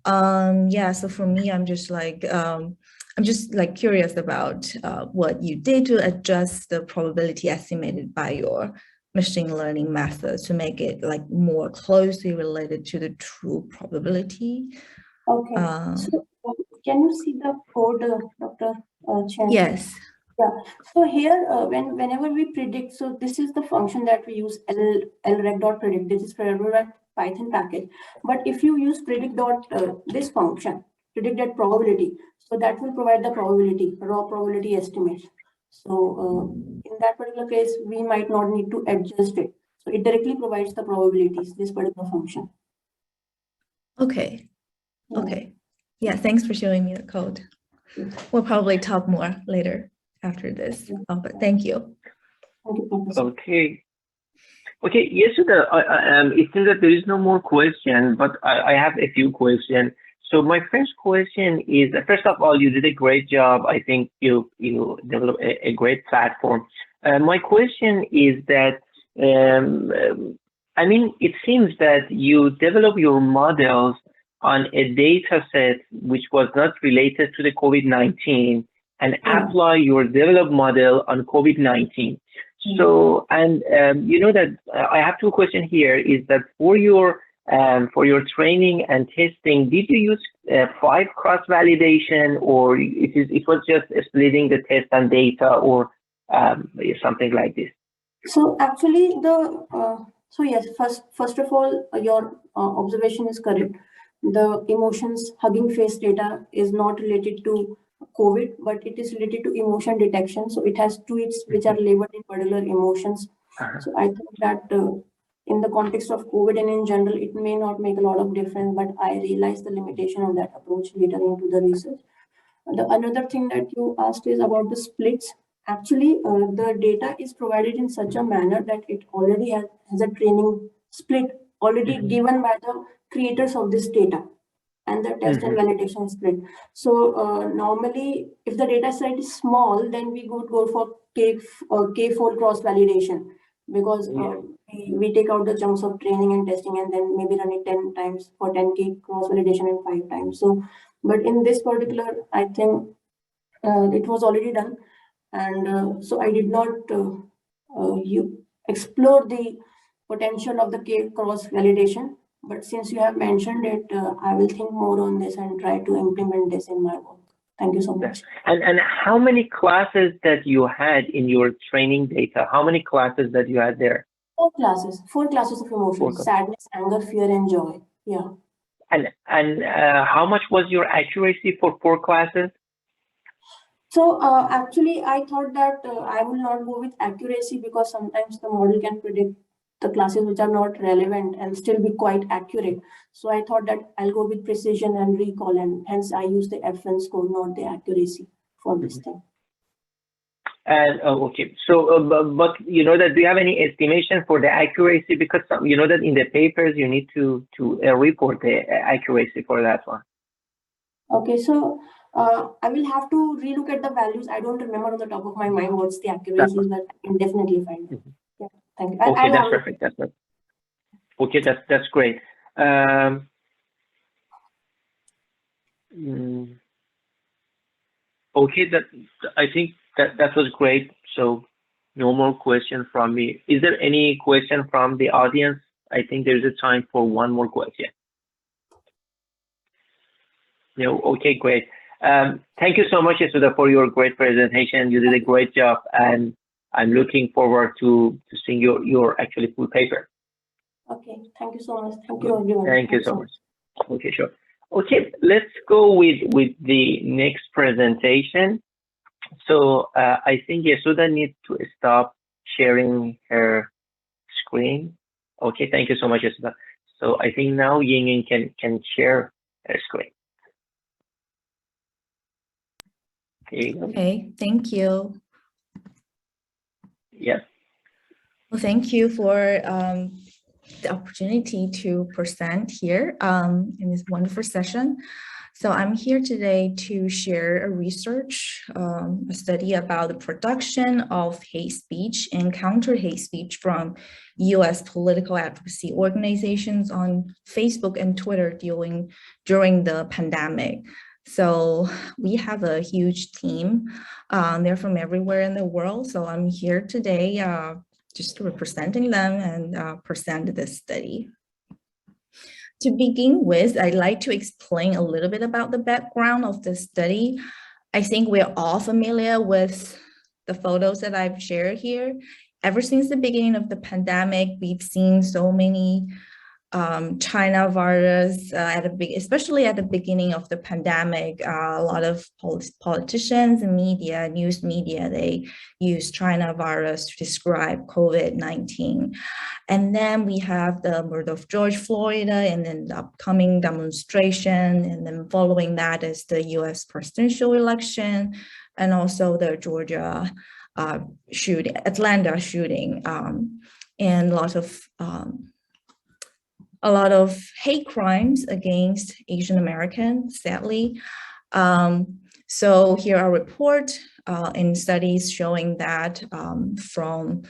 Yeah, so for me, I'm just like curious about what you did to adjust the probability estimated by your machine learning method to make it like more closely related to the true probability. Okay. So can you see the code, Dr. Chen? Yes. Yeah. So here, whenever we predict, so this is the function that we use, lreg.predict. This is for Python package. But if you use predict this function, predict that probability, so that will provide the probability, raw probability estimate. So in that particular case, we might not need to adjust it. So it directly provides the probabilities, this particular function. Okay. Okay. Yeah, thanks for showing me the code. We'll probably talk more later after this, but thank you. Okay. Okay, yes, it seems that there is no more question, but I have a few questions. So my first question is, first of all, you did a great job. I think you developed a great platform. My question is that, I mean, it seems that you develop your models on a data set which was not related to the COVID-19 and apply your developed model on COVID-19. So, and you know that I have two questions here, is that for your training and testing, did you use 5 cross-validation, or it was just splitting the test and data, or something like this? So actually so yes, first of all, your observation is correct. The emotions hugging face data is not related to COVID, but it is related to emotion detection. So it has tweets which are labeled in particular emotions. So I think that in the context of COVID and in general, it may not make a lot of difference, but I realize the limitation of that approach later into the research. Another thing that you asked is about the splits. Actually, the data is provided in such a manner that it already has a training split already given by the creators of this data, and the test and validation split. So normally, if the data set is small, then we would go for K4 cross validation, because we take out the chunks of training and testing and then maybe run it 10 times for 10K cross validation and 5 times. So, but in this particular, I think it was already done. And so I did not explore the potential of the K cross validation. But since you have mentioned it, I will think more on this and try to implement this in my work. Thank you so much. And how many classes that you had in your training data? How many classes that you had there? 4 classes of emotions: sadness, anger, fear, and joy. Yeah. And how much was your accuracy for 4 classes? So actually, I thought that I will not go with accuracy, because sometimes the model can predict the classes which are not relevant and still be quite accurate. So I thought that I'll go with precision and recall, and hence I use the FN score, not the accuracy for this thing. And okay, so but you know that, do you have any estimation for the accuracy? Because you know that in the papers you need to report the accuracy for that one. Okay, so I will have to relook at the values. I don't remember on the top of my mind what's the accuracy, but I can definitely find it. Yeah, thank you. Okay, that's perfect. That's perfect. Okay, that's great. Okay, I think that was great. So no more question from me. Is there any question from the audience? I think there's a time for one more question. No, okay, great. Thank you so much, Yasuda, for your great presentation. You did a great job, and I'm looking forward to seeing your actually full paper. Okay, thank you so much. Thank you, everyone. Thank you so much. Okay, sure. Okay, let's go with the next presentation. So I think Yasuda needs to stop sharing her screen. Okay, thank you so much, Yasuda. So I think now Ying can share her screen. Okay, thank you. Yes. Well, thank you for the opportunity to present here in this wonderful session. So I'm here today to share a research, a study about the production of hate speech and counter hate speech from US political advocacy organizations on Facebook and Twitter during the pandemic. So we have a huge team. They're from everywhere in the world. So I'm here today just representing them and present this study. To begin with, I'd like to explain a little bit about the background of the study. I think we're all familiar with the photos that I've shared here. Ever since the beginning of the pandemic, we've seen so many China virus, especially at the beginning of the pandemic, a lot of politicians and media, news media, they use China virus to describe COVID-19. And then we have the murder of George Floyd, and then the upcoming demonstration, and then following that is the US presidential election, and also the Georgia shooting, Atlanta shooting, and a lot of hate crimes against Asian Americans, sadly. So here are reports in studies showing that from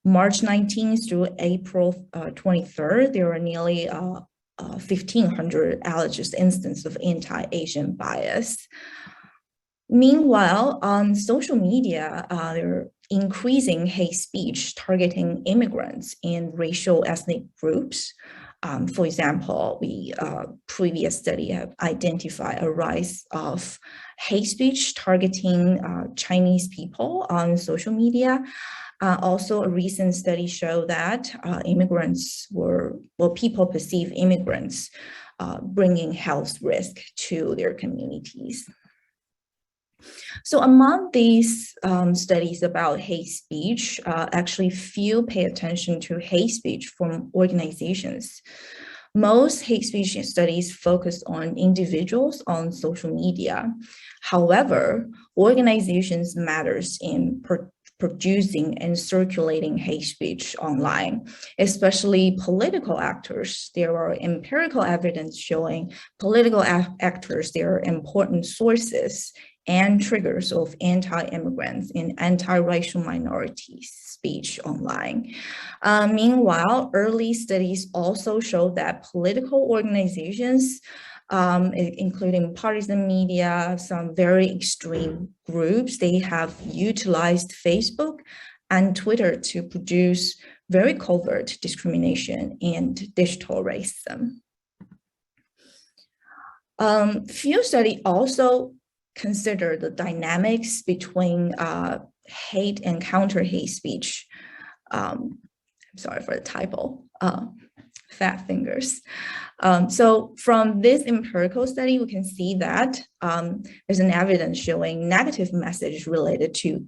March 19th through April 23rd, there were nearly 1,500 alleged instances of anti-Asian bias. Meanwhile, on social media, there are increasing hate speech targeting immigrants and racial ethnic groups. For example, previous study have identified a rise of hate speech targeting Chinese people on social media. Also, a recent study showed that people perceive immigrants bringing health risk to their communities. So among these studies about hate speech, actually few pay attention to hate speech from organizations. Most hate speech studies focus on individuals on social media. However, organizations matters in producing and circulating hate speech online, especially political actors. There are empirical evidence showing political actors, they are important sources and triggers of anti-immigrants and anti-racial minorities speech online. Meanwhile, early studies also show that political organizations, including partisan media, some very extreme groups, they have utilized Facebook and Twitter to produce very covert discrimination and digital racism. Few studies also consider the dynamics between hate and counter hate speech. I'm sorry for the typo, fat fingers. So from this empirical study, we can see that there's an evidence showing negative messages related to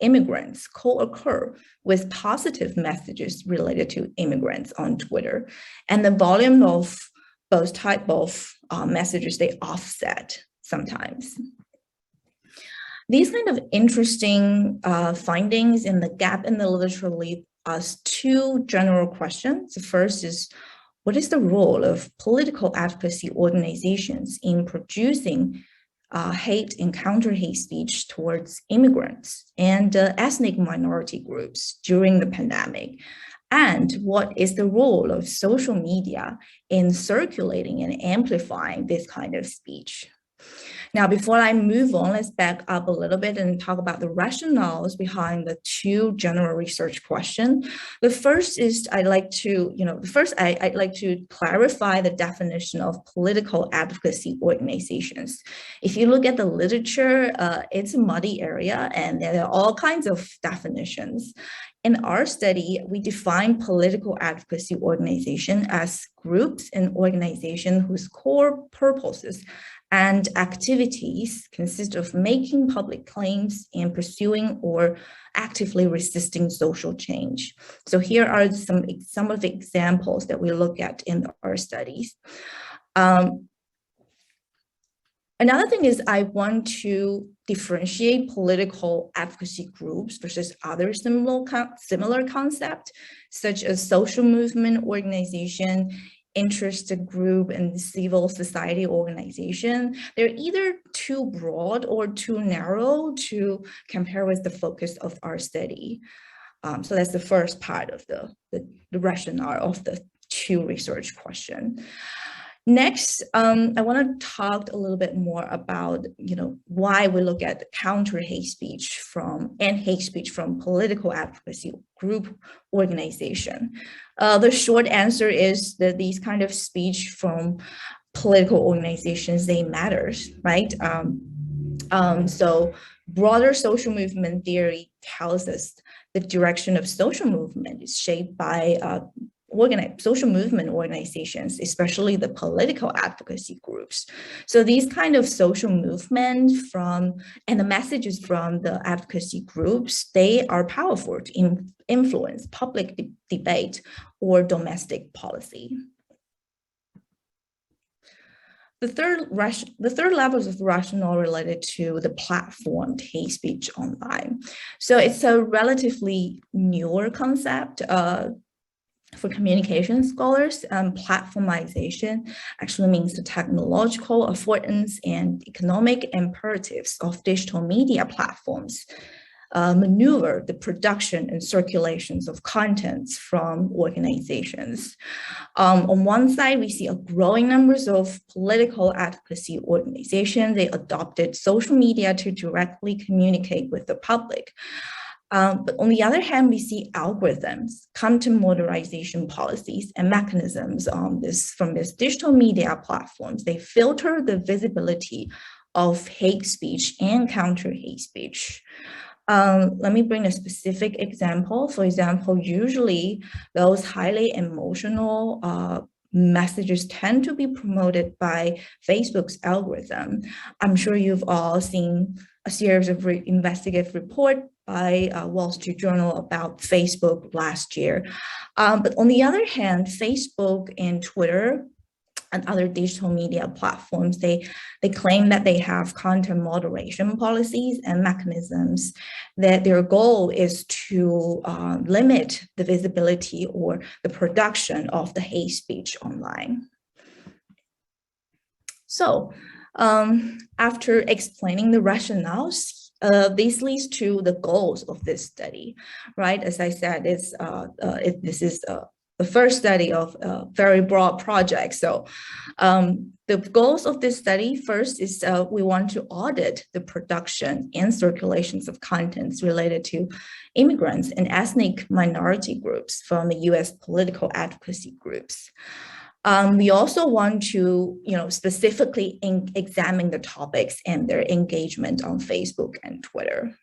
immigrants co-occur with positive messages related to immigrants on Twitter. And the volume of both type of messages, they offset sometimes. These kind of interesting findings in the gap in the literature lead us to general questions. The first is, what is the role of political advocacy organizations in producing hate and counter hate speech towards immigrants and ethnic minority groups during the pandemic? And what is the role of social media in circulating and amplifying this kind of speech? Now, before I move on, let's back up a little bit and talk about the rationales behind the two general research questions. The first is I'd like to clarify the definition of political advocacy organizations. If you look at the literature, it's a muddy area and there are all kinds of definitions. In our study, we define political advocacy organization as groups and organizations whose core purposes and activities consist of making public claims and pursuing or actively resisting social change. So here are some of the examples that we look at in our studies. Another thing is I want to differentiate political advocacy groups versus other similar concepts, such as social movement organization, interested group, and civil society organization. They're either too broad or too narrow to compare with the focus of our study. So that's the first part of the rationale of the two research questions. Next, I want to talk a little bit more about, why we look at counter hate speech and hate speech from political advocacy group organization. The short answer is that these kind of speech from political organizations, they matters, right? So broader social movement theory tells us the direction of social movement is shaped by social movement organizations, especially the political advocacy groups. So these kind of social movement and the messages from the advocacy groups, they are powerful to influence public debate or domestic policy. The third level of rationale related to the platform hate speech online. So it's a relatively newer concept for communication scholars. Platformization actually means the technological affordance and economic imperatives of digital media platforms maneuver the production and circulations of contents from organizations. On one side, we see a growing numbers of political advocacy organizations. They adopted social media to directly communicate with the public. But on the other hand, we see algorithms, content moderation policies, and mechanisms from these digital media platforms. They filter the visibility of hate speech and counter hate speech. Let me bring a specific example. For example, usually those highly emotional messages tend to be promoted by Facebook's algorithm. I'm sure you've all seen a series of investigative reports by Wall Street Journal about Facebook last year. But on the other hand, Facebook and Twitter and other digital media platforms, they claim that they have content moderation policies and mechanisms, that their goal is to limit the visibility or the production of the hate speech online. So after explaining the rationales, this leads to the goals of this study, right? As I said, this is the first study of a very broad project. So the goals of this study, first is we want to audit the production and circulations of contents related to immigrants and ethnic minority groups from the US political advocacy groups. We also want to, specifically examine the topics and their engagement on Facebook and Twitter.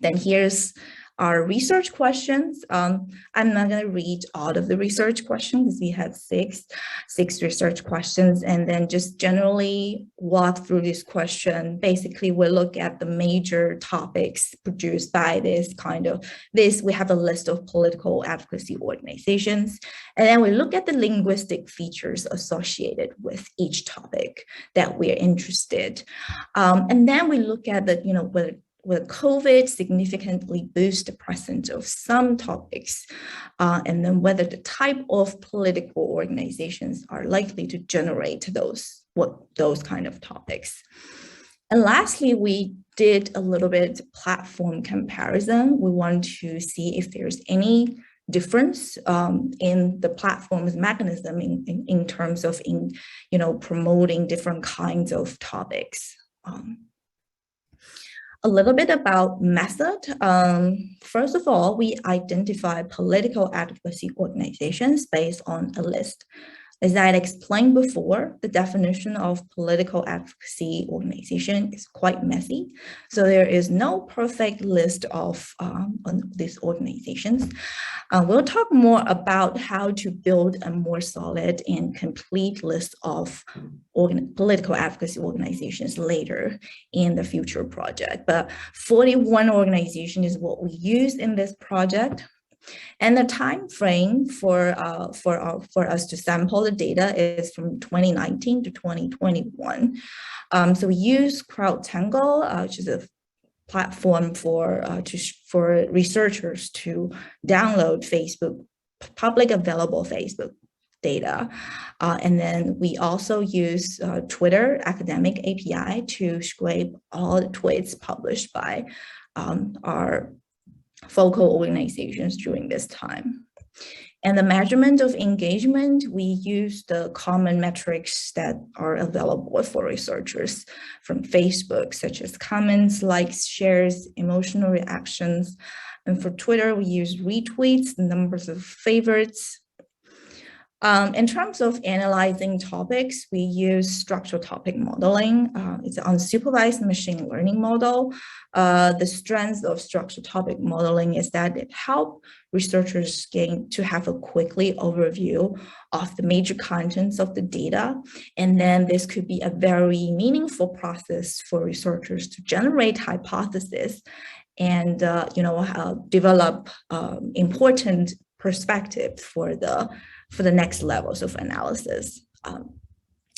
Then here's our research questions. I'm not going to read all of the research questions because we have six research questions, and then just generally walk through this question. Basically, we'll look at the major topics produced by we have a list of political advocacy organizations, and then we look at the linguistic features associated with each topic that we're interested. And then we look at will COVID significantly boost the presence of some topics, and then whether the type of political organizations are likely to generate those kind of topics. And lastly, we did a little bit platform comparison. We want to see if there's any difference in the platform's mechanism in terms of promoting different kinds of topics. A little bit about method. First of all, we identify political advocacy organizations based on a list. As I had explained before, the definition of political advocacy organization is quite messy. So there is no perfect list of these organizations. We'll talk more about how to build a more solid and complete list of political advocacy organizations later in the future project. But 41 organizations is what we use in this project. And the time frame for us to sample the data is from 2019 to 2021. So we use CrowdTangle, which is a platform for researchers to download public available Facebook data. And then we also use Twitter academic API to scrape all the tweets published by our focal organizations during this time. And the measurement of engagement, we use the common metrics that are available for researchers from Facebook, such as comments, likes, shares, emotional reactions. And for Twitter, we use retweets, numbers of favorites. In terms of analyzing topics, we use structural topic modeling. It's an unsupervised machine learning model. The strength of structural topic modeling is that it helps researchers gain to have a quickly overview of the major contents of the data. And then this could be a very meaningful process for researchers to generate hypotheses and develop important perspective for the next levels of analysis.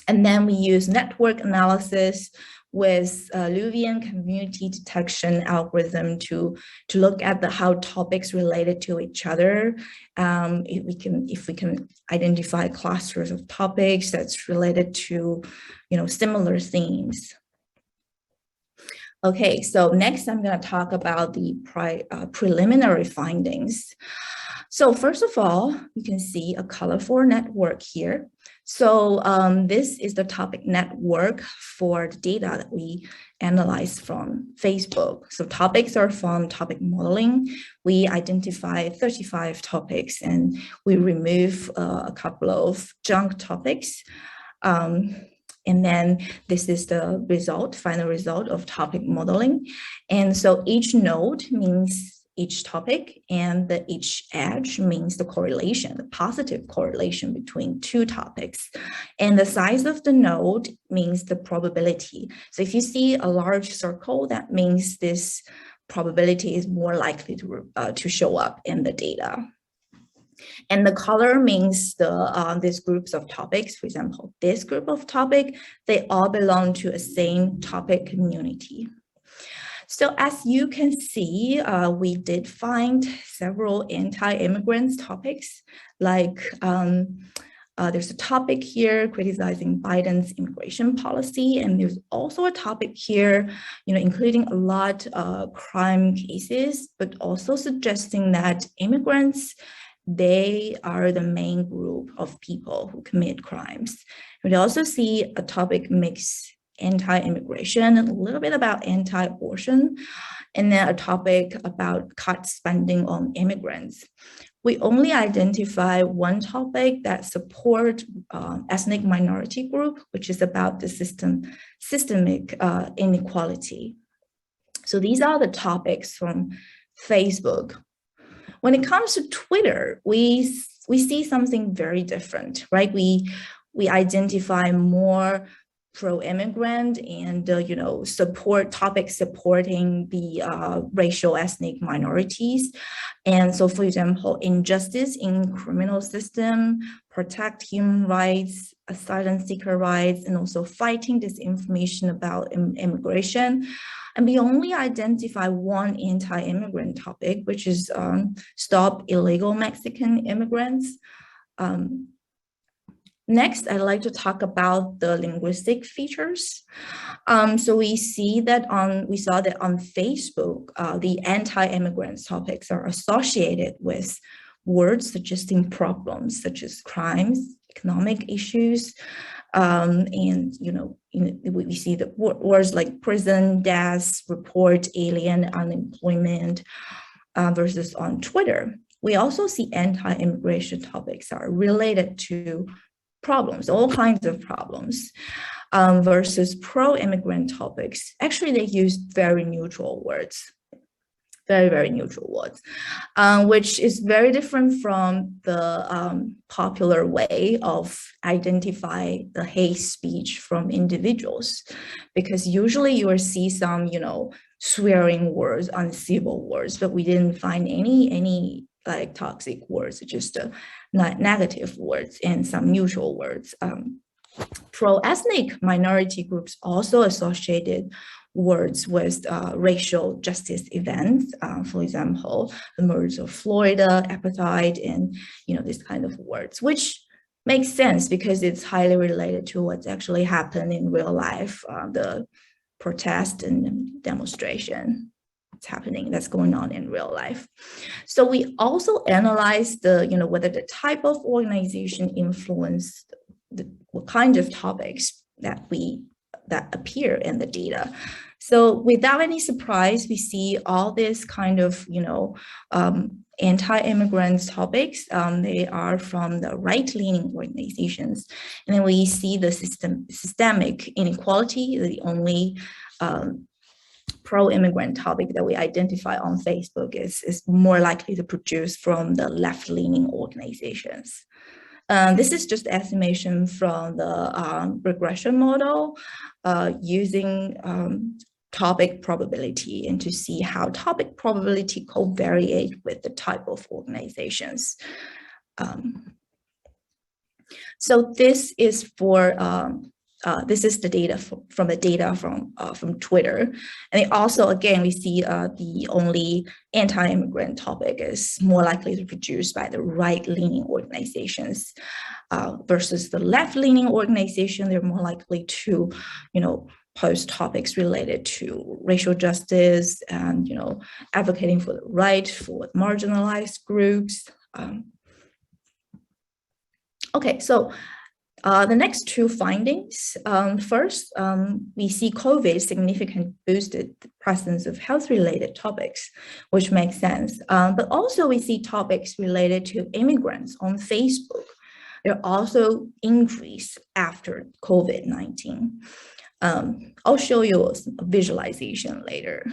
And then we use network analysis with Luvian community detection algorithm to look at how topics related to each other. If we can identify clusters of topics that's related to similar themes. Okay, so next I'm going to talk about the preliminary findings. So first of all, you can see a colorful network here. So this is the topic network for the data that we analyze from Facebook. So topics are from topic modeling. We identify 35 topics and we remove a couple of junk topics. And then this is the final result of topic modeling. And so each node means each topic, and each edge means the correlation, the positive correlation between two topics. And the size of the node means the probability. So if you see a large circle, that means this probability is more likely to show up in the data. And the color means these groups of topics. For example, this group of topic, they all belong to a same topic community. So as you can see, we did find several anti-immigrants topics, like there's a topic here criticizing Biden's immigration policy, and there's also a topic here, including a lot of crime cases, but also suggesting that immigrants, they are the main group of people who commit crimes. We also see a topic mix anti-immigration, a little bit about anti-abortion, and then a topic about cut spending on immigrants. we only identify one topic that support ethnic minority group, which is about the systemic inequality. So these are the topics from Facebook. When it comes to Twitter, we see something very different, right? We identify more pro-immigrant and support topics supporting the racial ethnic minorities. And so, for example, injustice in criminal system, protect human rights, asylum seeker rights, and also fighting disinformation about immigration. And we only identify one anti-immigrant topic, which is stop illegal Mexican immigrants. Next, I'd like to talk about the linguistic features. So we saw that on Facebook, the anti-immigrant topics are associated with words suggesting problems such as crimes, economic issues, and we see the words like prison, deaths, report, alien, unemployment, versus on Twitter. We also see anti-immigration topics are related to problems, all kinds of problems, versus pro-immigrant topics. Actually, they use very neutral words, very neutral words, which is very different from the popular way of identify the hate speech from individuals, because usually you will see some, swearing words, uncivil words, but we didn't find any like toxic words, just negative words and some neutral words. Pro-ethnic minority groups also associated words with racial justice events, for example, the murders of Florida, apartheid, and this kind of words, which makes sense because it's highly related to what's actually happened in real life, the protest and demonstration that's going on in real life. So we also analyze whether the type of organization influenced what kind of topics that appear in the data. So without any surprise, we see all this kind of anti-immigrant topics. They are from the right-leaning organizations, and then we see the systemic inequality, the only pro-immigrant topic that we identify on Facebook is more likely to produce from the left-leaning organizations. This is just estimation from the regression model using topic probability, and to see how topic probability covariate with the type of organizations. So this is for this is the data from Twitter. And also, again, we see the only anti-immigrant topic is more likely to be produced by the right-leaning organizations versus the left-leaning organization. They're more likely to, post topics related to racial justice and, advocating for the right for marginalized groups. Okay, so the next two findings. First, we see COVID significantly boosted the presence of health-related topics, which makes sense. But also we see topics related to immigrants on Facebook. They're also increased after COVID-19. I'll show you a visualization later.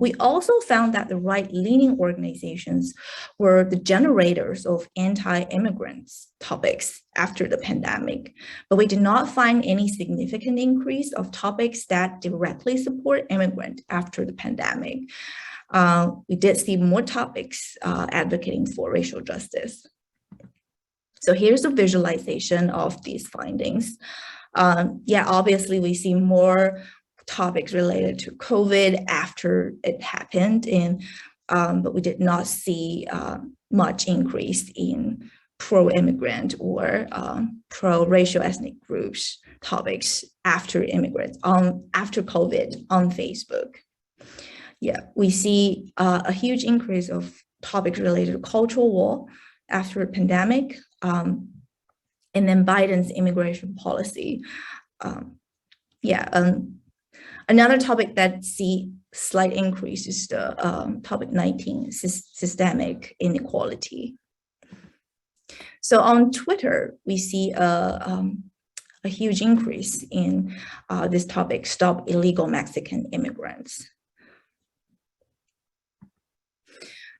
We also found that the right-leaning organizations were the generators of anti-immigrants topics after the pandemic, but we did not find any significant increase of topics that directly support immigrants after the pandemic. We did see more topics advocating for racial justice. So here's a visualization of these findings. Obviously we see more topics related to COVID after it happened, but we did not see much increase in pro-immigrant or pro-racial ethnic groups topics after after COVID on Facebook. We see a huge increase of topics related to cultural war after a pandemic. And then Biden's immigration policy. Another topic that see slight increase is the topic 19, systemic inequality. So on Twitter, we see a huge increase in this topic, Stop Illegal Mexican Immigrants.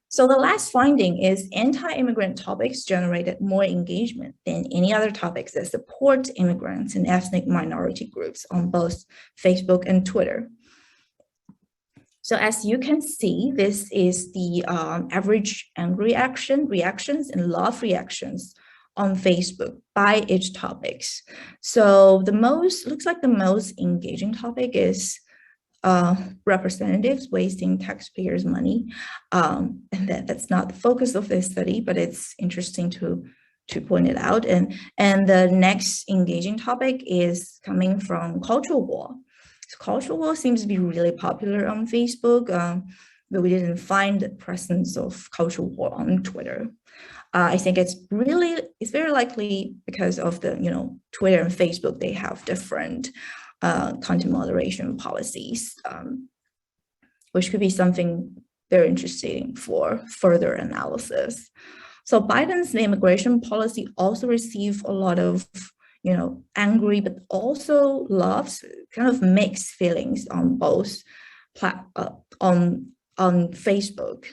So the last finding is anti-immigrant topics generated more engagement than any other topics that support immigrants and ethnic minority groups on both Facebook and Twitter. So as you can see, this is the average angry reactions and love reactions on Facebook by each topics. So looks like the most engaging topic is representatives wasting taxpayers' money. And that's not the focus of this study, but it's interesting to point it out. And the next engaging topic is coming from cultural war. So cultural war seems to be really popular on Facebook, but we didn't find the presence of cultural war on Twitter. I think it's very likely because of the, Twitter and Facebook, they have different content moderation policies, which could be something very interesting for further analysis. So Biden's immigration policy also received a lot of, angry, but also loves, kind of mixed feelings on both on Facebook.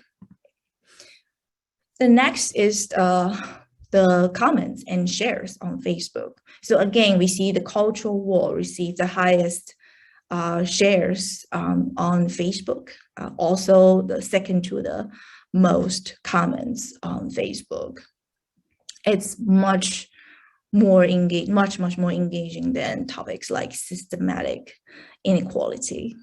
The next is the comments and shares on Facebook. So again, we see the cultural war received the highest shares on Facebook, also the second to the most comments on Facebook. It's much more engaging than topics like systematic inequality.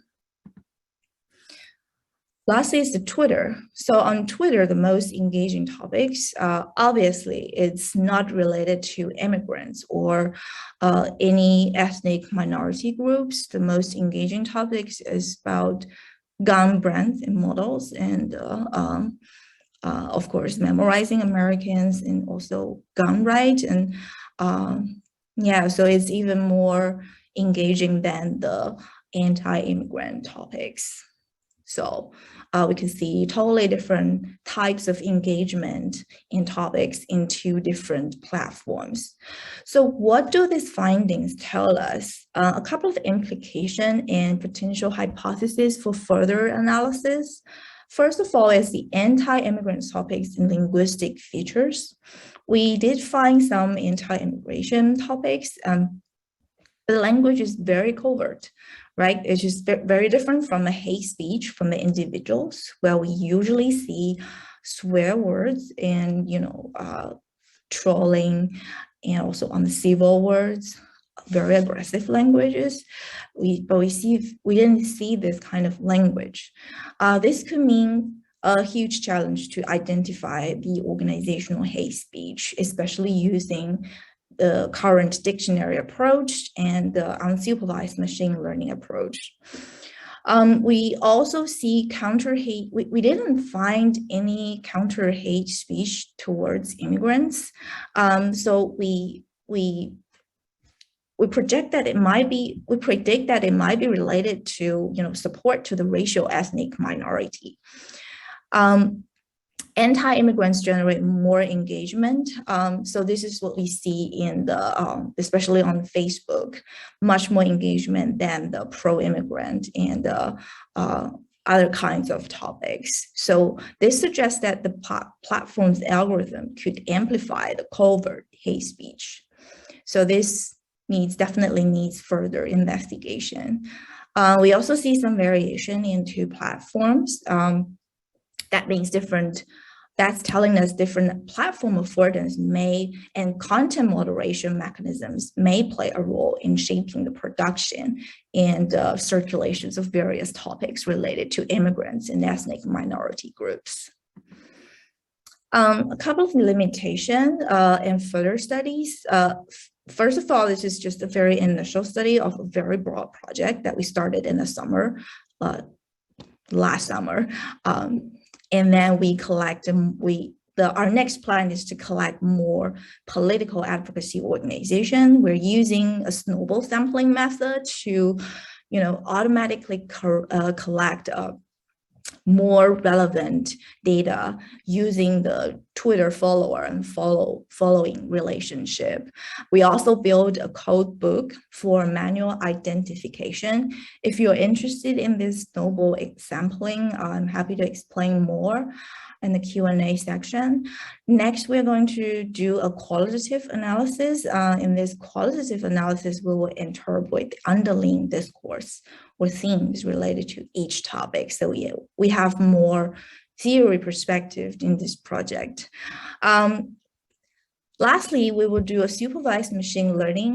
Lastly is the Twitter. So on Twitter, the most engaging topics, obviously, it's not related to immigrants or any ethnic minority groups. The most engaging topics is about gun brands and models, and of course, memorizing Americans and also gun rights. And so it's even more engaging than the anti-immigrant topics. So we can see totally different types of engagement in topics in two different platforms. So what do these findings tell us? A couple of implications and potential hypotheses for further analysis. First of all, is the anti-immigrant topics and linguistic features. We did find some anti-immigration topics. The language is very covert, right? It's just very different from a hate speech from the individuals, where we usually see swear words and, trolling, and also on the civil words, very aggressive languages. We didn't see this kind of language. This could mean a huge challenge to identify the organizational hate speech, especially using the current dictionary approach and the unsupervised machine learning approach. We also see counter hate. We didn't find any counter hate speech towards immigrants. So we predict that it might be related to support to the racial ethnic minority. Anti-immigrants generate more engagement. So this is what we see in the, especially on Facebook, much more engagement than the pro-immigrant and other kinds of topics. So this suggests that the platform's algorithm could amplify the covert hate speech. So this definitely needs further investigation. We also see some variation in two platforms. That's telling us different platform affordance and content moderation mechanisms may play a role in shaping the production and circulations of various topics related to immigrants and ethnic minority groups. A couple of limitations and further studies. First of all, this is just a very initial study of a very broad project that we started in the summer, last summer. And then we collect, our next plan is to collect more political advocacy organization. We're using a snowball sampling method to, automatically collect more relevant data using the Twitter follower and following relationship. We also build a code book for manual identification. If you're interested in this snowball sampling, I'm happy to explain more in the Q&A section. Next, we're going to do a qualitative analysis. In this qualitative analysis, we will interpret the underlying discourse or themes related to each topic. So we have more theory perspective in this project. Lastly, we will do a supervised machine learning.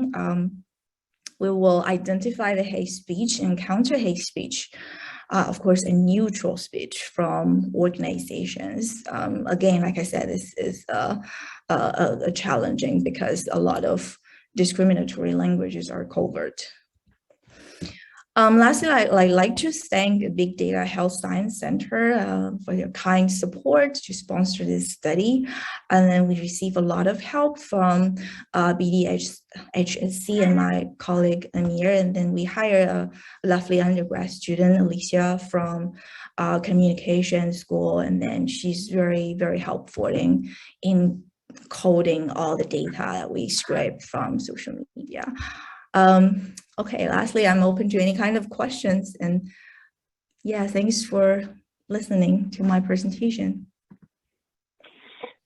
We will identify the hate speech and counter hate speech. Of course, a neutral speech from organizations. Again, like I said, this is a challenging because a lot of discriminatory languages are covert. Lastly, I'd like to thank the Big Data Health Science Center for their kind support to sponsor this study. And then we receive a lot of help from BDHS and my colleague Amir. And then we hire a lovely undergrad student, Alicia, from communication school. And then she's very, very helpful in coding all the data that we scrape from social media. Okay, lastly, I'm open to any kind of questions, and yeah, thanks for listening to my presentation.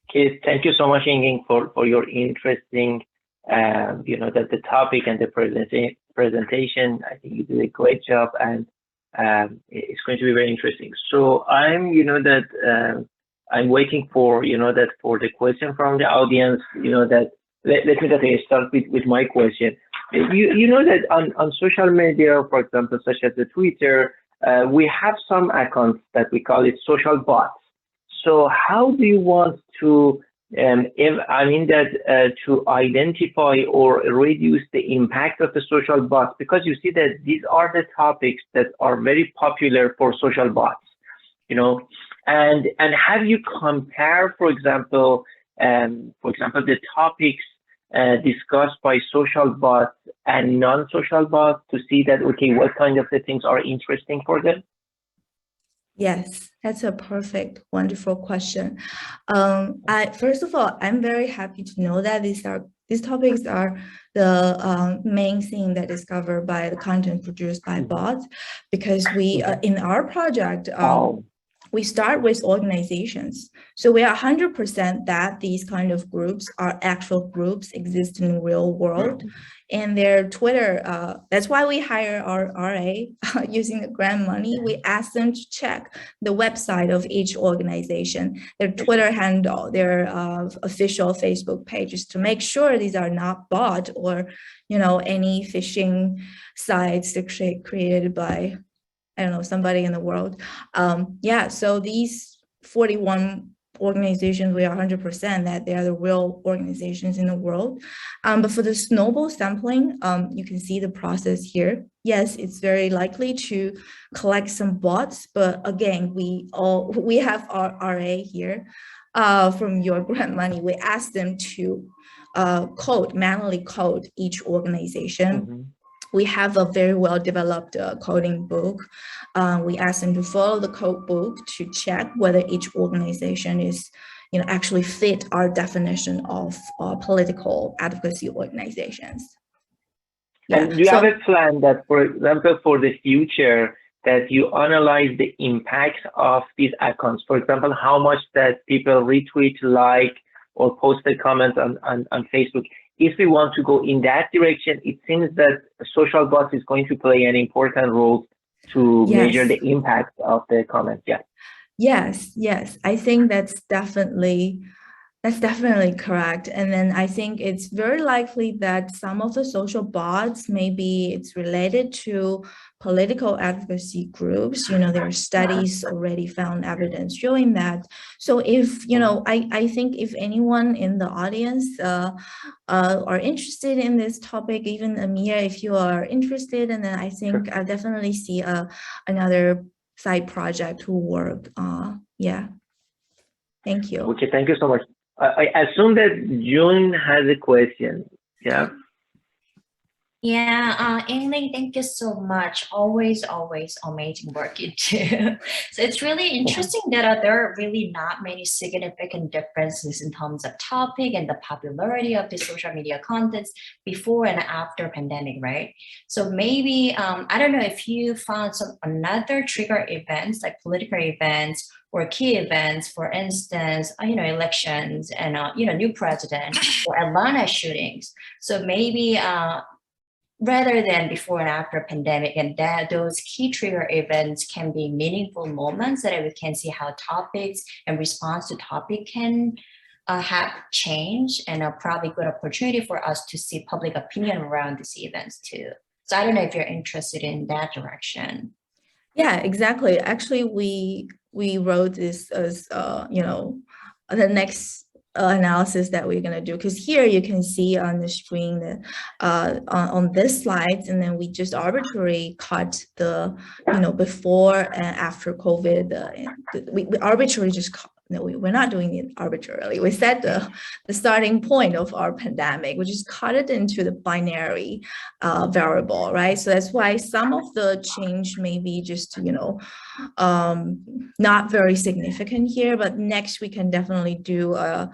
Okay, thank you so much, Ying, for your interesting, the topic and the presentation. I think you did a great job, and it's going to be very interesting. So I'm, I'm waiting for, for the question from the audience. Let me just start with my question. You know that on social media, for example, such as the Twitter, we have some accounts that we call it social bots. So how do you want to, to identify or reduce the impact of the social bots? Because you see that these are the topics that are very popular for social bots, and have you compare, for example, the topics discussed by social bots and non-social bots to see that, okay, what kind of the things are interesting for them? Yes, that's a perfect, wonderful question. First of all, I'm very happy to know that these topics are the main thing that is covered by the content produced by bots, because we, in our project, we start with organizations. So we are 100% that these kind of groups are actual groups exist in the real world. And their Twitter, that's why we hire our RA using the grant money. We ask them to check the website of each organization, their Twitter handle, their official Facebook pages, to make sure these are not bot or, any phishing sites that created by, I don't know, somebody in the world. So these 41 organizations, we are 100% that they are the real organizations in the world. But for the snowball sampling, you can see the process here. Yes, it's very likely to collect some bots, but again, we have our RA here from your grant money. We asked them to manually code each organization. Mm-hmm. We have a very well-developed coding book. We ask them to follow the code book to check whether each organization is, actually fit our definition of political advocacy organizations. Yeah. And do you have a plan that, for example, for the future, that you analyze the impact of these accounts? For example, how much that people retweet, like, or post a comment on Facebook? If we want to go in that direction, it seems that social bots is going to play an important role to measure the impact of the comments. Yeah. Yes. I think that's definitely correct. And then I think it's very likely that some of the social bots, maybe it's related to political advocacy groups. There are studies already found evidence showing that. So if, I think if anyone in the audience are interested in this topic, even Amir, if you are interested, and then I think I definitely see another side project to work. Thank you. Okay, thank you so much. I assume that June has a question. Yeah. Yeah, Ingling, thank you so much. Always amazing work you do. So it's really interesting that there are really not many significant differences in terms of topic and the popularity of the social media contents before and after pandemic, right? So maybe I don't know if you found some another trigger events like political events or key events, for instance, elections and new president or Atlanta shootings. So maybe rather than before and after pandemic, and that those key trigger events can be meaningful moments that we can see how topics and response to topic can have changed, and a probably good opportunity for us to see public opinion around these events too. So I don't know if you're interested in that direction. Yeah, exactly. Actually, we wrote this as the next analysis that we're going to do, because here you can see on the screen that on this slide, and then we just arbitrarily cut the before and after COVID. We arbitrarily just cut. No, we're not doing it arbitrarily. We set the starting point of our pandemic, which is cut it into the binary variable, right? So that's why some of the change may be just, not very significant here, but next we can definitely do a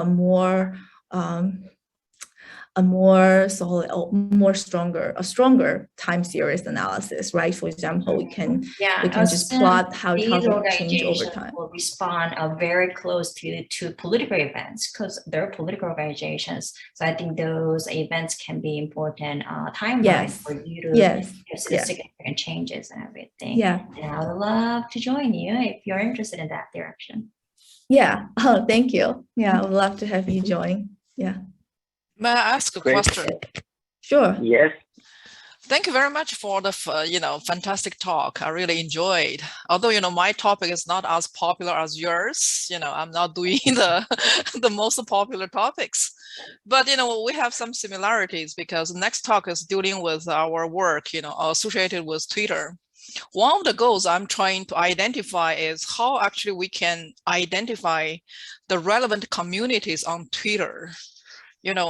more solid, a stronger time series analysis, right? For example, we can just plot how topics change over time. Will respond very close to political events because they're political organizations. So I think those events can be important timeline for you to see significant changes and everything. Yeah, and I would love to join you if you're interested in that direction. Yeah. Oh, thank you. Yeah, I would love to have you join. Yeah. May I ask a question? Sure. Yes. Thank you very much for the fantastic talk. I really enjoyed. Although my topic is not as popular as yours. I'm not doing the most popular topics, but we have some similarities because the next talk is dealing with our work associated with Twitter. One of the goals I'm trying to identify is how actually we can identify the relevant communities on Twitter.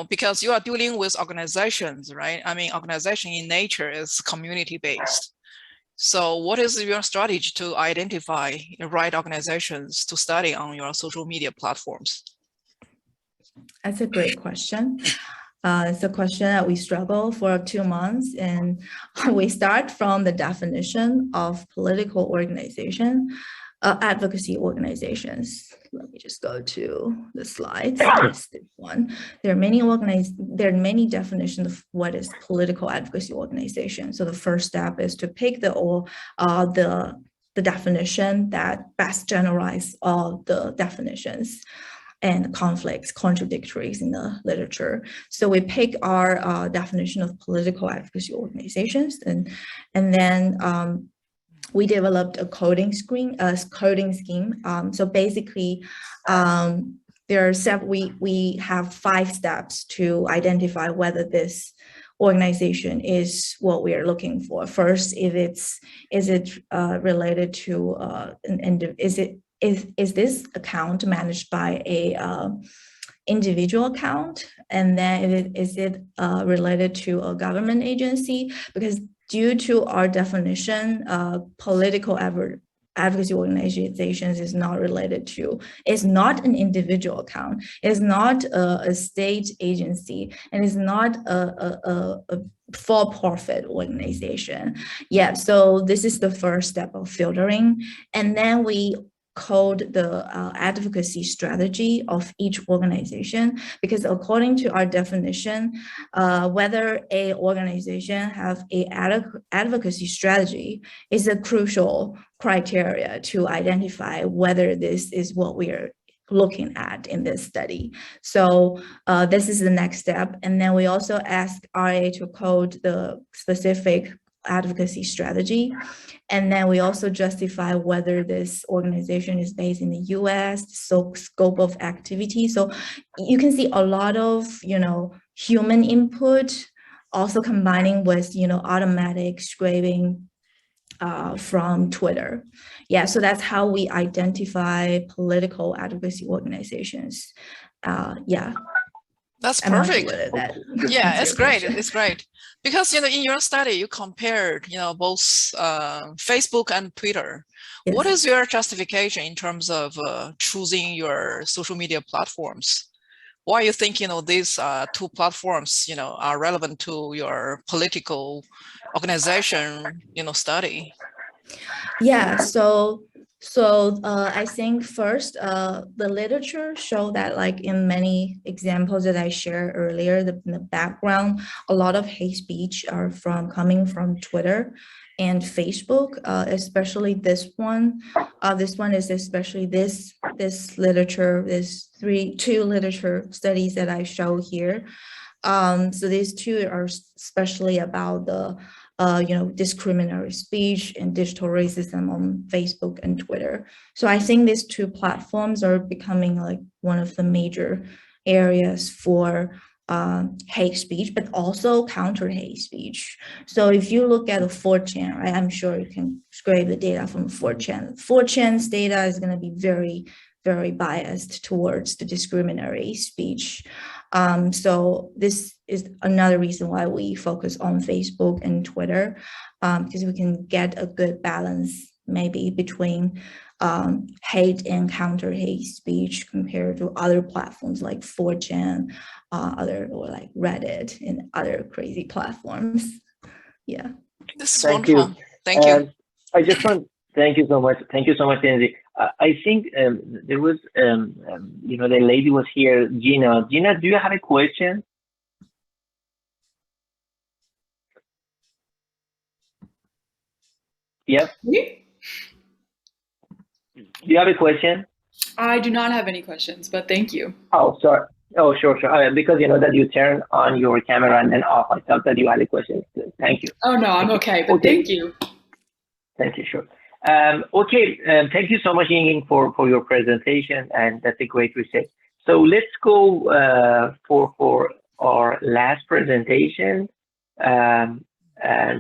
Because you are dealing with organizations, right? I mean, organization in nature is community-based. So what is your strategy to identify the right organizations to study on your social media platforms? That's a great question. It's a question that we struggle for 2 months, and we start from the definition of political organization, advocacy organizations. Let me just go to the slides. This one. There are many definitions of what is political advocacy organization. So the first step is to pick the definition that best generalize all the definitions and conflicts, contradictories in the literature. So we pick our definition of political advocacy organizations, and then we developed a coding scheme. So basically, there are we have 5 steps to identify whether this organization is what we are looking for. First, is it related to is this account managed by a individual account, and then is it related to a government agency? Because due to our definition, political advocacy organizations is not an individual account, it's not a state agency, and it's not a for-profit organization. Yeah, so this is the first step of filtering. And then we code the advocacy strategy of each organization, because according to our definition, whether a organization have a advocacy strategy is a crucial criteria to identify whether this is what we are looking at in this study. So this is the next step. And then we also ask RA to code the specific advocacy strategy. And then we also justify whether this organization is based in the US, so scope of activity. So you can see a lot of, human input, also combining with, automatic scraping from Twitter. Yeah, so that's how we identify political advocacy organizations. Yeah. That's perfect. Yeah, it's great. It's great Because, in your study, you compared, both Facebook and Twitter. Yes. What is your justification in terms of choosing your social media platforms? Why you think, these two platforms, are relevant to your political organization, study? Yeah, so I think first, the literature show that like in many examples that I shared earlier, the background, a lot of hate speech are coming from Twitter and Facebook, especially this one. This one is especially this literature, two literature studies that I show here. So these two are especially about the discriminatory speech and digital racism on Facebook and Twitter. So I think these two platforms are becoming like one of the major areas for hate speech, but also counter hate speech. So if you look at the 4chan, right, I'm sure you can scrape the data from 4chan. 4chan's data is going to be very, very biased towards the discriminatory speech. So this is another reason why we focus on Facebook and Twitter, because we can get a good balance maybe between hate and counter hate speech compared to other platforms like 4chan, or like Reddit and other crazy platforms. Yeah. This is Thank wonderful. you. Thank you. I just want, thank you so much. Thank you so much, Lindsay. I think there was, the lady was here, Gina. Gina, do you have a question? Yep. Me? Do you have a question? I do not have any questions, but thank you. Oh, sorry. Oh, sure. Because that you turn on your camera and then off, I thought that you had a question. Thank you. Oh, no, I'm okay, but Okay. thank you. Thank you, sure. Okay, thank you so much, Ying, for your presentation, and that's a great research. So let's go for our last presentation.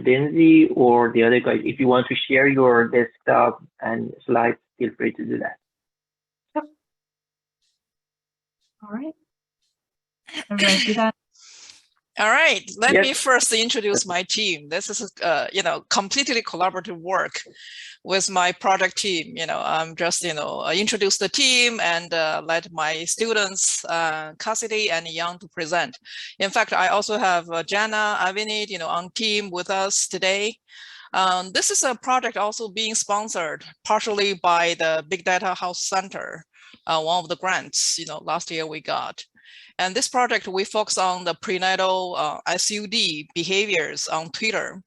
Lindsay or the other guys, if you want to share your desktop and slides, feel free to do that. Yep. All right. Everybody see that? All right, let Yes. me first introduce my team. This is, completely collaborative work with my project team. I'm just, introduce the team and let my students, Cassidy and Yang, to present. In fact, I also have Jana, Avinit, on team with us today. This is a project also being sponsored partially by the Big Data Health Center, one of the grants, last year we got. And this project, we focus on the prenatal SUD behaviors on Twitter.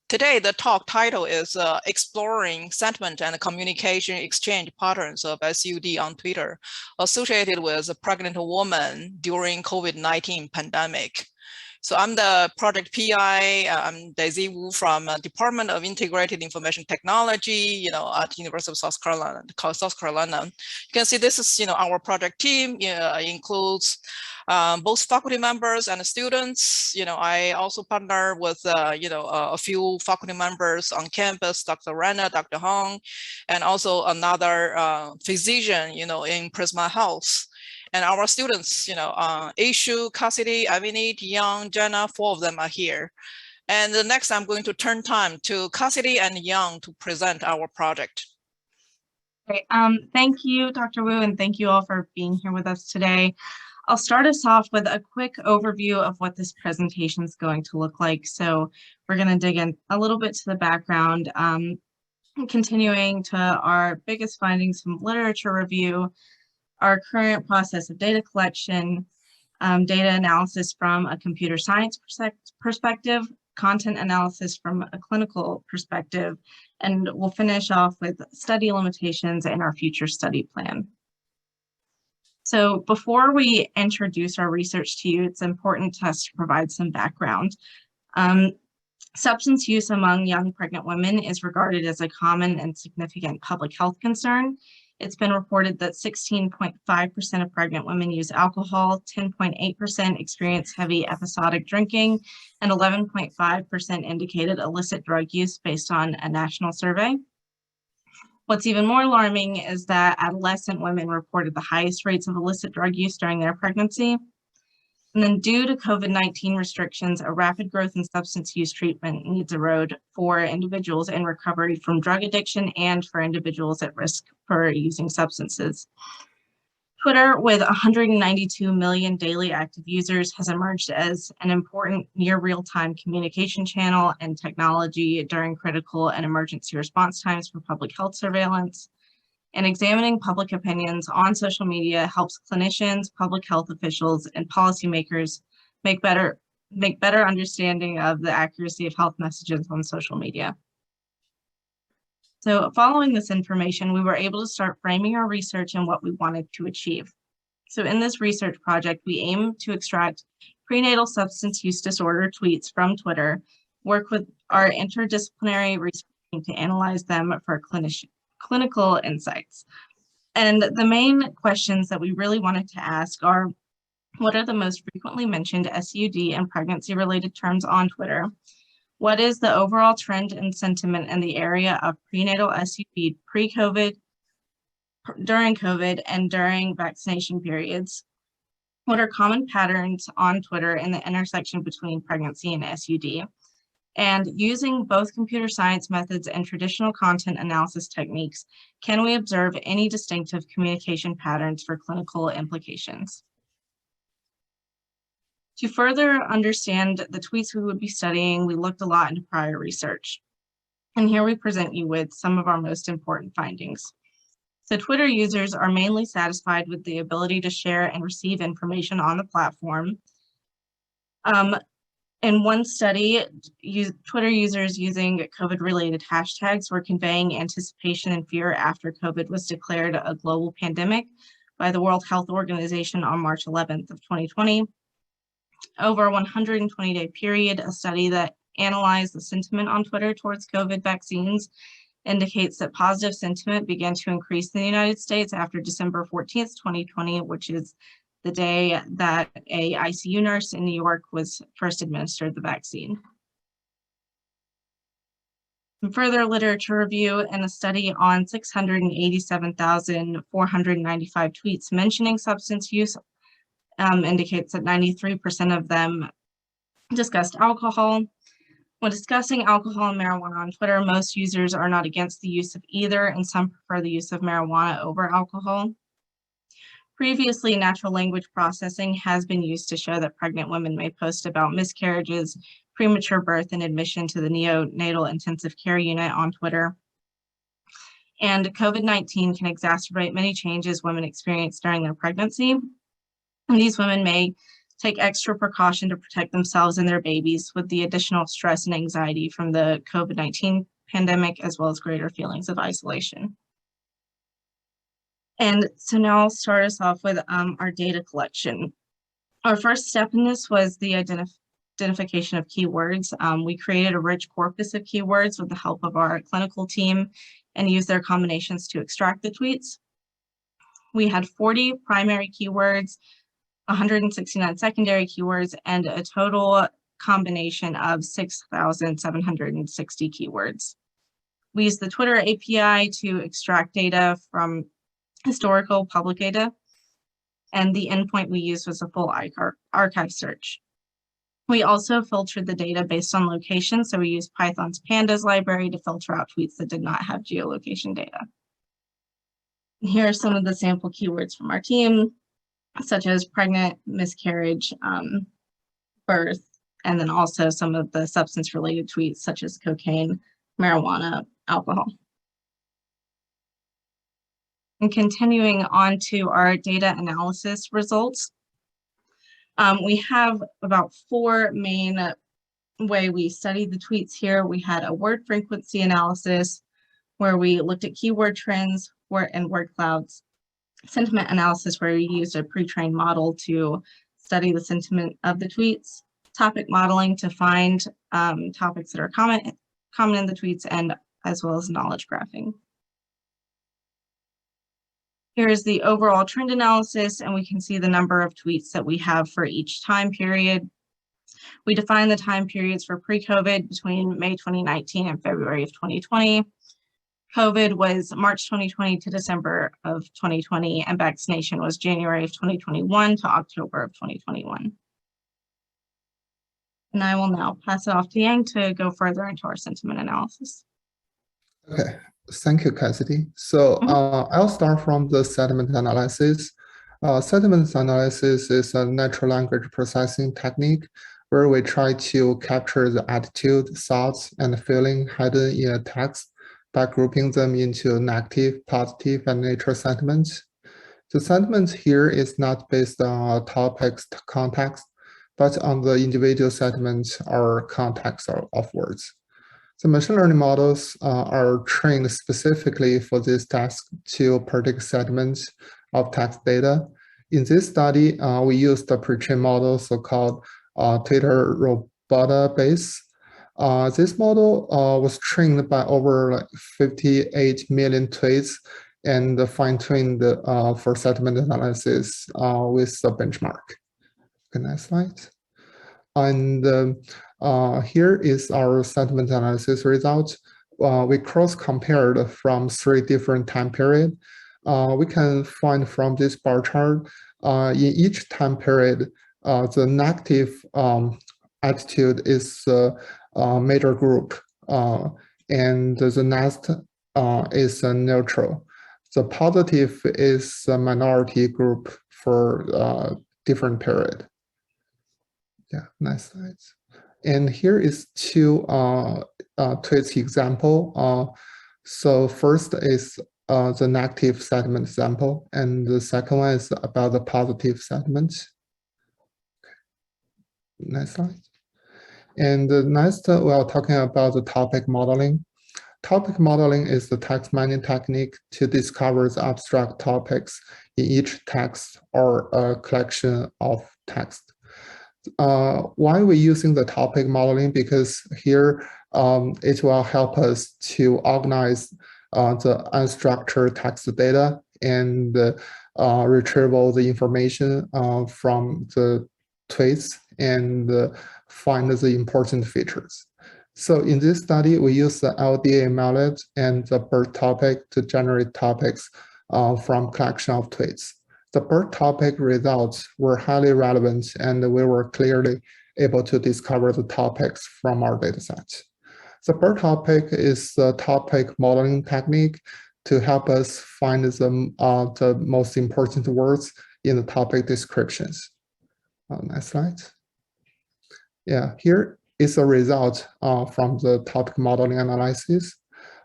Today, the talk title is Exploring Sentiment and Communication Exchange Patterns of SUD on Twitter associated with a pregnant woman during COVID-19 pandemic. So I'm the project PI. I'm Daisy Wu from Department of Integrated Information Technology, at University of South Carolina. You can see this is, our project team. Includes both faculty members and students. I also partner with, a few faculty members on campus, Dr. Rana, Dr. Hong, and also another physician, in Prisma Health. And our students, Ishu, Cassidy, Avinit, Yang, Jenna, 4 of them are here. And the next, I'm going to turn time to Cassidy and Yang to present our project. Great. Thank you, Dr. Wu, and thank you all for being here with us today. I'll start us off with a quick overview of what this presentation is going to look like. So we're going to dig in a little bit to the background, continuing to our biggest findings from literature review, our current process of data collection, data analysis from a computer science perspective, content analysis from a clinical perspective, and we'll finish off with study limitations and our future study plan. So before we introduce our research to you, it's important to us to provide some background. Substance use among young pregnant women is regarded as a common and significant public health concern. It's been reported that 16.5% of pregnant women use alcohol, 10.8% experience heavy episodic drinking, and 11.5% indicated illicit drug use based on a national survey. What's even more alarming is that adolescent women reported the highest rates of illicit drug use during their pregnancy. And then due to COVID-19 restrictions, a rapid growth in substance use treatment needs erode for individuals in recovery from drug addiction and for individuals at risk for using substances. Twitter, with 192 million daily active users, has emerged as an important near real-time communication channel and technology during critical and emergency response times for public health surveillance. And examining public opinions on social media helps clinicians, public health officials, and policymakers make better understanding of the accuracy of health messages on social media. So following this information, we were able to start framing our research and what we wanted to achieve. So in this research project, we aim to extract prenatal substance use disorder tweets from Twitter, work with our interdisciplinary research team to analyze them for clinical insights. And the main questions that we really wanted to ask are, what are the most frequently mentioned SUD and pregnancy-related terms on Twitter? What is the overall trend and sentiment in the area of prenatal SUD pre-COVID, during COVID, and during vaccination periods? What are common patterns on Twitter in the intersection between pregnancy and SUD? And using both computer science methods and traditional content analysis techniques, can we observe any distinctive communication patterns for clinical implications? To further understand the tweets we would be studying, we looked a lot into prior research. And here we present you with some of our most important findings. So Twitter users are mainly satisfied with the ability to share and receive information on the platform. In one study, Twitter users using COVID-related hashtags were conveying anticipation and fear after COVID was declared a global pandemic by the World Health Organization on March 11th of 2020. Over a 120-day period, a study that analyzed the sentiment on Twitter towards COVID vaccines indicates that positive sentiment began to increase in the United States after December 14th, 2020, which is the day that a ICU nurse in New York was first administered the vaccine. Some further literature review in a study on 687,495 tweets mentioning substance use indicates that 93% of them discussed alcohol. When discussing alcohol and marijuana on Twitter, most users are not against the use of either, and some prefer the use of marijuana over alcohol. Previously, natural language processing has been used to show that pregnant women may post about miscarriages, premature birth, and admission to the neonatal intensive care unit on Twitter. And COVID-19 can exacerbate many changes women experience during their pregnancy. And these women may take extra precaution to protect themselves and their babies with the additional stress and anxiety from the COVID-19 pandemic, as well as greater feelings of isolation. And so now I'll start us off with our data collection. Our first step in this was the identification of keywords. We created a rich corpus of keywords with the help of our clinical team and used their combinations to extract the tweets. We had 40 primary keywords, 169 secondary keywords, and a total combination of 6,760 keywords. We used the Twitter API to extract data from historical public data, and the endpoint we used was a full archive search. We also filtered the data based on location, so we used Python's pandas library to filter out tweets that did not have geolocation data. Here are some of the sample keywords from our team, such as pregnant, miscarriage, birth, and then also some of the substance-related tweets, such as cocaine, marijuana, alcohol. And continuing on to our data analysis results, we have about 4 main way we studied the tweets here. We had a word frequency analysis, where we looked at keyword trends and word clouds. Sentiment analysis, where we used a pre-trained model to study the sentiment of the tweets. Topic modeling to find topics that are common in the tweets, and as well as knowledge graphing. Here's the overall trend analysis, and we can see the number of tweets that we have for each time period. We define the time periods for pre-COVID between May 2019 and February of 2020. COVID was March 2020 to December of 2020, and vaccination was January of 2021 to October of 2021. And I will now pass it off to Yang to go further into our sentiment analysis. Okay, thank you, Cassidy. So I'll start from the sentiment analysis. Sentiment analysis is a natural language processing technique where we try to capture the attitude, thoughts, and feeling hidden in a text by grouping them into negative, positive, and neutral sentiments. The sentiment here is not based on a topic's context, but on the individual sentiments or context of words. The machine learning models are trained specifically for this task to predict sentiments of text data. In this study, we used the pre-trained model, so-called Twitter Robota base. This model was trained by over 58 million tweets and fine-tuned for sentiment analysis with the benchmark. Okay, next slide. And here is our sentiment analysis result. We cross-compared from 3 different time periods. We can find from this bar chart, in each time period, the negative attitude is a major group, and the next is a neutral. The positive is a minority group for different period. Yeah, next slide. And here is 2 tweets example. So first is the negative sentiment example, and the second one is about the positive sentiment. Next slide. And next, we are talking about the topic modeling. Topic modeling is the text mining technique to discover the abstract topics in each text or a collection of text. Why are we using the topic modeling? Because here it will help us to organize the unstructured text data and retrieve all the information from the tweets and find the important features. So in this study, we use the LDA method and the BERT topic to generate topics from collection of tweets. The BERT topic results were highly relevant, and we were clearly able to discover the topics from our dataset. The BERT topic is the topic modeling technique to help us find the most important words in the topic descriptions. Next slide. Yeah, here is a result from the topic modeling analysis.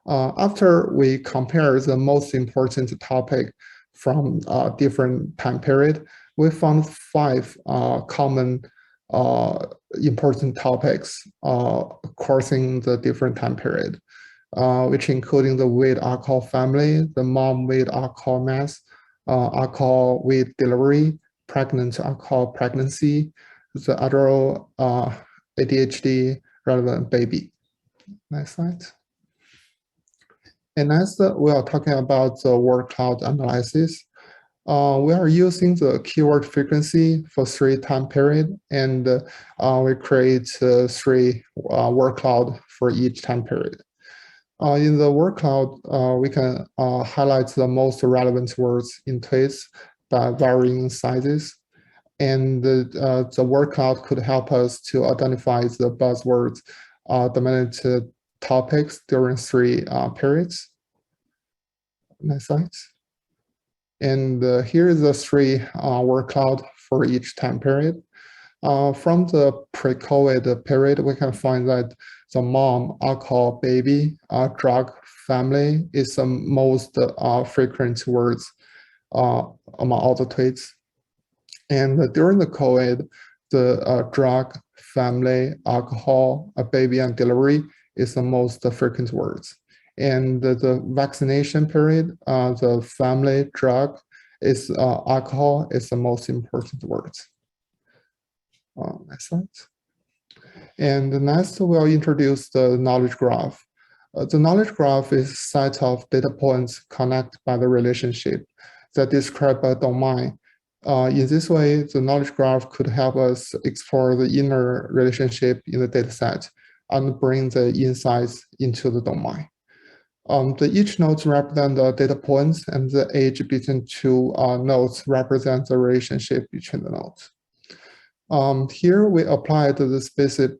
After we compare the most important topic from different time period, we found 5 common important topics crossing the different time period, which including the weight alcohol family, the mom weight alcohol mass, alcohol weight delivery, pregnant alcohol pregnancy, the adult ADHD relevant baby. Next slide. And next, we are talking about the word cloud analysis. We are using the keyword frequency for 3 time period, and we create 3 word cloud for each time period. In the word cloud, we can highlight the most relevant words in tweets by varying sizes. And the word cloud could help us to identify the buzzwords dominant topics during 3 periods. Next slide. And here is the 3 word cloud for each time period. From the pre-COVID period, we can find that the mom, alcohol, baby, drug, family is the most frequent words among all the tweets. And during the COVID, the drug, family, alcohol, baby, and delivery is the most frequent words. And the vaccination period, the family, drug, is alcohol is the most important words. Next slide. And next, we'll introduce the knowledge graph. The knowledge graph is a set of data points connected by the relationship that describe a domain. In this way, the knowledge graph could help us explore the inner relationship in the dataset and bring the insights into the domain. Each node represents the data points, and the edge between 2 nodes represents the relationship between the nodes. Here we applied this basic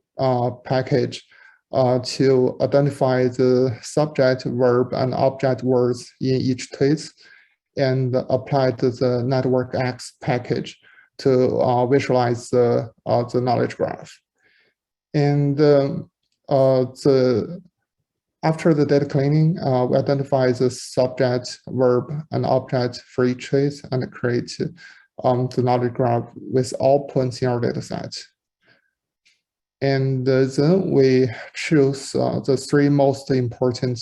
package to identify the subject, verb, and object words in each tweet, and applied the Network X package to visualize the knowledge graph. And after the data cleaning, we identify the subject, verb, and object for each tweet and create the knowledge graph with all points in our data set. And then we choose the three most important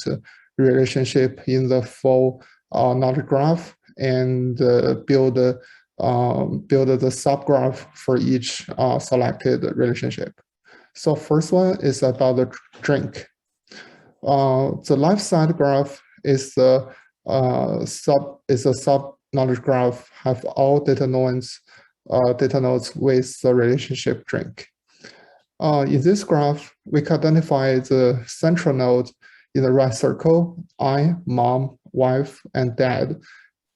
relationship in the full knowledge graph and build the subgraph for each selected relationship. So first one is about the drink. The left side graph is the sub knowledge graph, have all data nodes with the relationship drink. In this graph, we can identify the central node in the right circle. I, mom, wife, and dad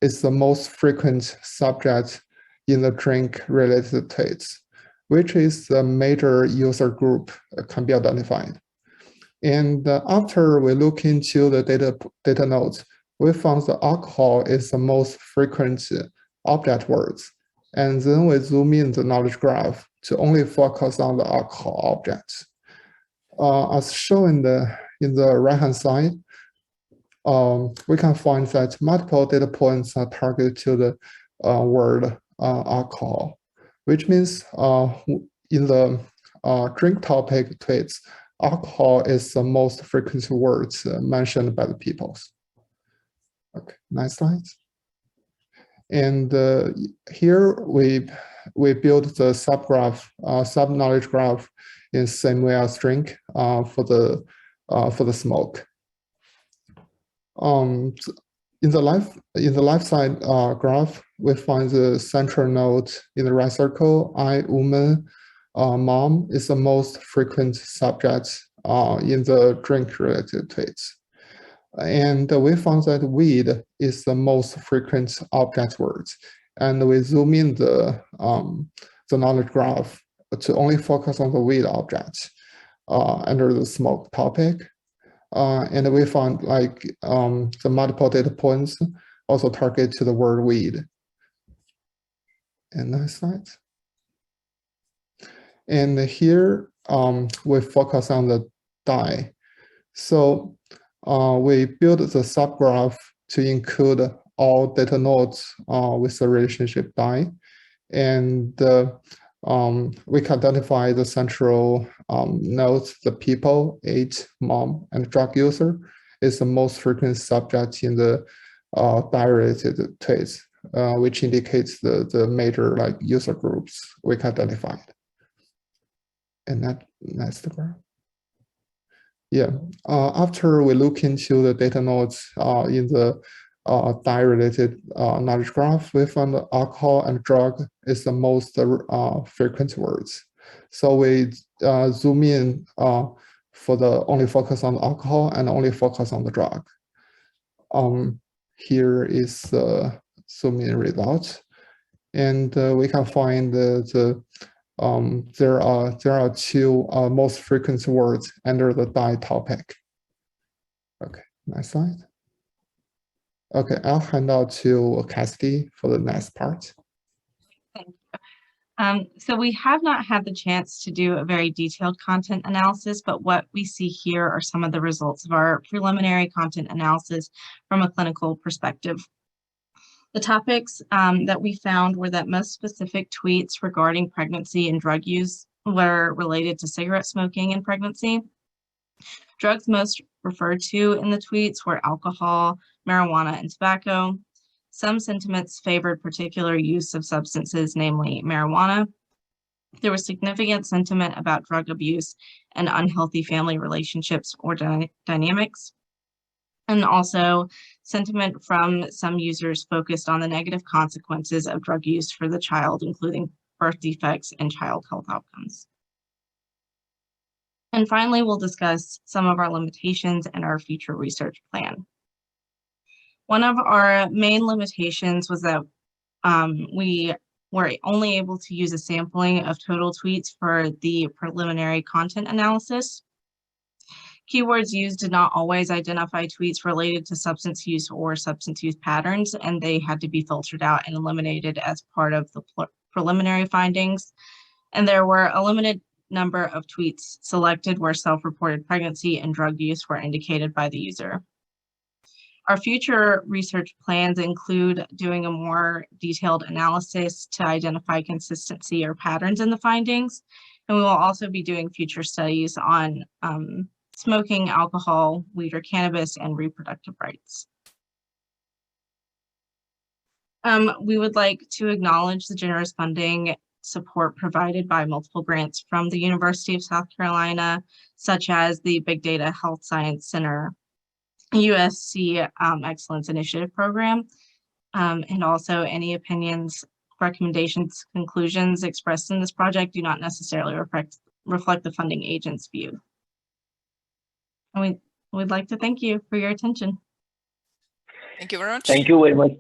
is the most frequent subject in the drink-related tweets, which is the major user group can be identified. And after we look into the data nodes, we found the alcohol is the most frequent object words. And then we zoom in the knowledge graph to only focus on the alcohol objects. As shown in the right-hand side, we can find that multiple data points are targeted to the word alcohol, which means in the drink topic tweets, alcohol is the most frequent words mentioned by the people. Okay, next slide. And here we build the subgraph, sub-knowledge graph in the same way as drink for the smoke. In the left side graph, we find the central node in the right circle. I, woman, mom is the most frequent subject in the drink-related tweets. And we found that weed is the most frequent object words. And we zoom in the knowledge graph to only focus on the weed object under the smoke topic. And we found like the multiple data points also target to the word weed. And next slide. And here we focus on the die. So we build the subgraph to include all data nodes with the relationship die. And we can identify the central nodes, the people, age, mom, and drug user is the most frequent subject in the die-related tweets, which indicates the major like user groups we can identify. And that's the graph. Yeah, after we look into the data nodes in the die-related knowledge graph, we found that alcohol and drug is the most frequent words. So we zoom in for the only focus on alcohol and only focus on the drug. Here is the zoom in result, and we can find there are two most frequent words under the die topic. Okay, next slide. Okay, I'll hand out to Cassidy for the next part. Thank you. So we have not had the chance to do a very detailed content analysis, but what we see here are some of the results of our preliminary content analysis from a clinical perspective. The topics that we found were that most specific tweets regarding pregnancy and drug use were related to cigarette smoking and pregnancy. Drugs most referred to in the tweets were alcohol, marijuana, and tobacco. Some sentiments favored particular use of substances, namely marijuana. There was significant sentiment about drug abuse and unhealthy family relationships or dynamics. And also sentiment from some users focused on the negative consequences of drug use for the child, including birth defects and child health outcomes. And finally, we'll discuss some of our limitations and our future research plan. One of our main limitations was that we were only able to use a sampling of total tweets for the preliminary content analysis. Keywords used did not always identify tweets related to substance use or substance use patterns, and they had to be filtered out and eliminated as part of the preliminary findings. And there were a limited number of tweets selected where self-reported pregnancy and drug use were indicated by the user. Our future research plans include doing a more detailed analysis to identify consistency or patterns in the findings. And we will also be doing future studies on smoking, alcohol, weed or cannabis, and reproductive rights. We would like to acknowledge the generous funding support provided by multiple grants from the University of South Carolina, such as the Big Data Health Science Center, USC Excellence Initiative Program, and also any opinions, recommendations, conclusions expressed in this project do not necessarily reflect the funding agent's view. And we'd like to thank you for your attention. Thank you very much. Thank you very much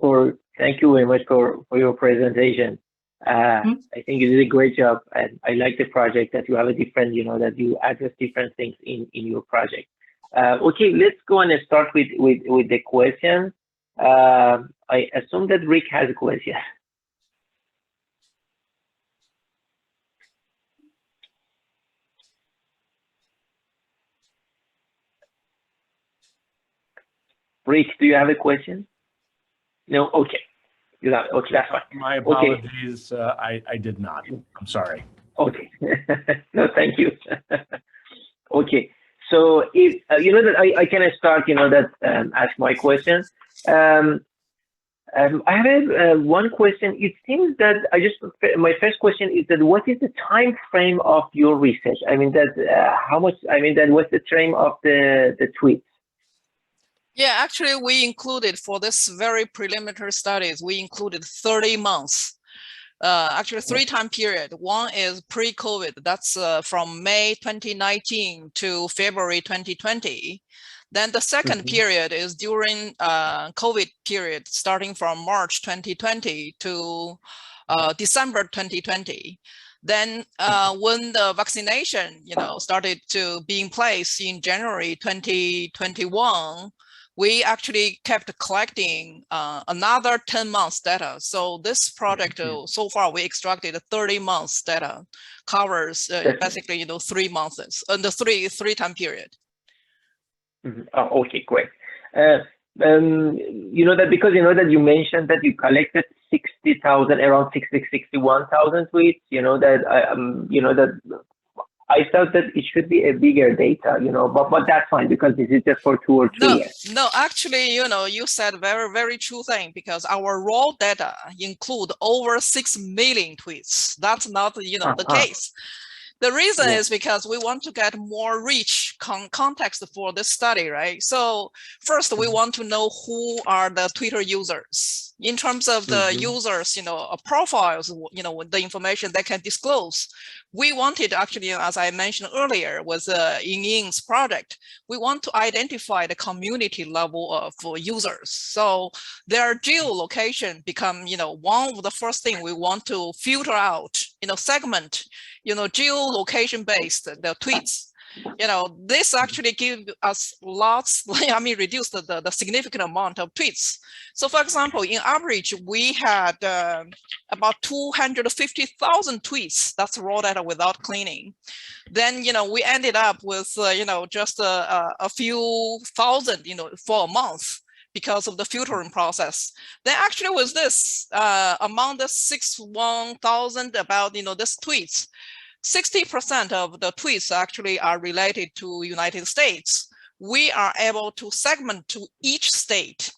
for your presentation. I think you did a great job, and I like the project that you have a different, that you address different things in your project. Okay, let's go and start with the question. I assume that Rick has a question. Rick, do you have a question? No? Okay. You have, okay, that's fine. My apologies. Okay. I did not. I'm sorry. Okay. No, thank you. Okay. So if that I can start, ask my question. I have one question. It seems that my first question is that what is the time frame of your research? I mean that what's the time of the tweets? Yeah, actually we included for this very preliminary studies, we included 30 months. Actually 3 time period. One is pre-COVID, that's from May 2019 to February 2020. Then the second period is during COVID period, starting from March 2020 to December 2020. Then when the vaccination, started to be in place in January 2021, we actually kept collecting another 10 months data. So this project, so far we extracted 30 months data, covers basically 3 months and the three time period. Oh, okay, great. That because that you mentioned that you collected 60,000, around 61,000 tweets. That I thought that it should be a bigger data, but that's fine because this is just for 2 or 3 years. No, actually, you said very, very true thing because our raw data include over 6 million tweets. That's not, the case. The reason is because we want to get more rich context for this study, right? So first, we want to know who are the Twitter users. In terms of the users, profiles, the information they can disclose. We wanted actually, as I mentioned earlier, was in Ying's project, we want to identify the community level of users. So their geolocation become, one of the first thing we want to filter out, segment, geolocation based the tweets. This actually gives us lots, reduce the significant amount of tweets. So for example, in average, we had about 250,000 tweets. That's raw data without cleaning. Then, we ended up with, just a few thousand, for a month because of the filtering process. Then actually with this, among the 61,000 about, this tweets, 60% of the tweets actually are related to United States. We are able to segment to each state.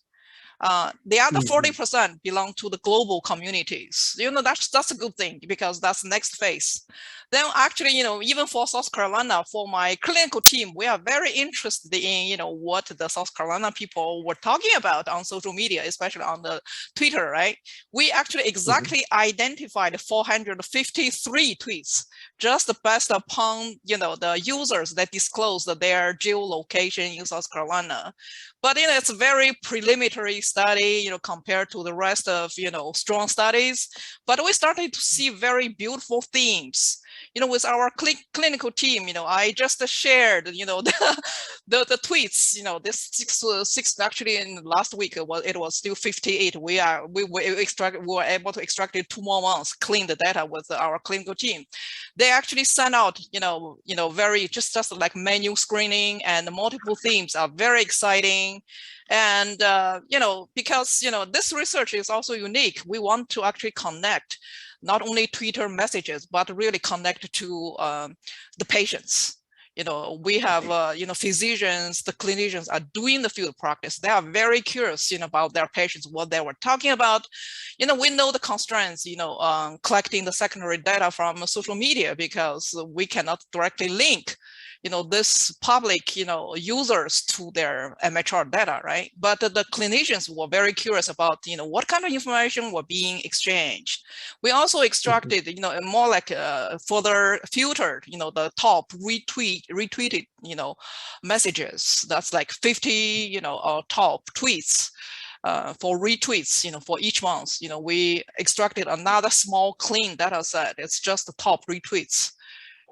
The other 40% belong to the global communities. That's a good thing because that's the next phase. Then actually, even for South Carolina, for my clinical team, we are very interested in, what the South Carolina people were talking about on social media, especially on the Twitter, right? We actually exactly identified 453 tweets just based upon, the users that disclose their geolocation in South Carolina. But, it's a very preliminary study, compared to the rest of, strong studies. But we started to see very beautiful themes. With our clinical team, I just shared, the tweets, this six actually in last week, it was still 58. We were able to extract it 2 more months, clean the data with our clinical team. They actually sent out, very just like menu screening, and multiple themes are very exciting. And, because, this research is also unique, we want to actually connect not only Twitter messages, but really connect to the patients. We have, physicians, the clinicians are doing the field practice. They are very curious, about their patients, what they were talking about. We know the constraints, collecting the secondary data from social media, because we cannot directly link, this public, users to their MHR data, right? But the clinicians were very curious about, what kind of information were being exchanged. We also extracted, more like further filtered, the top retweeted, messages. That's like 50, top tweets. For retweets, for each month, we extracted another small clean data set. It's just the top retweets.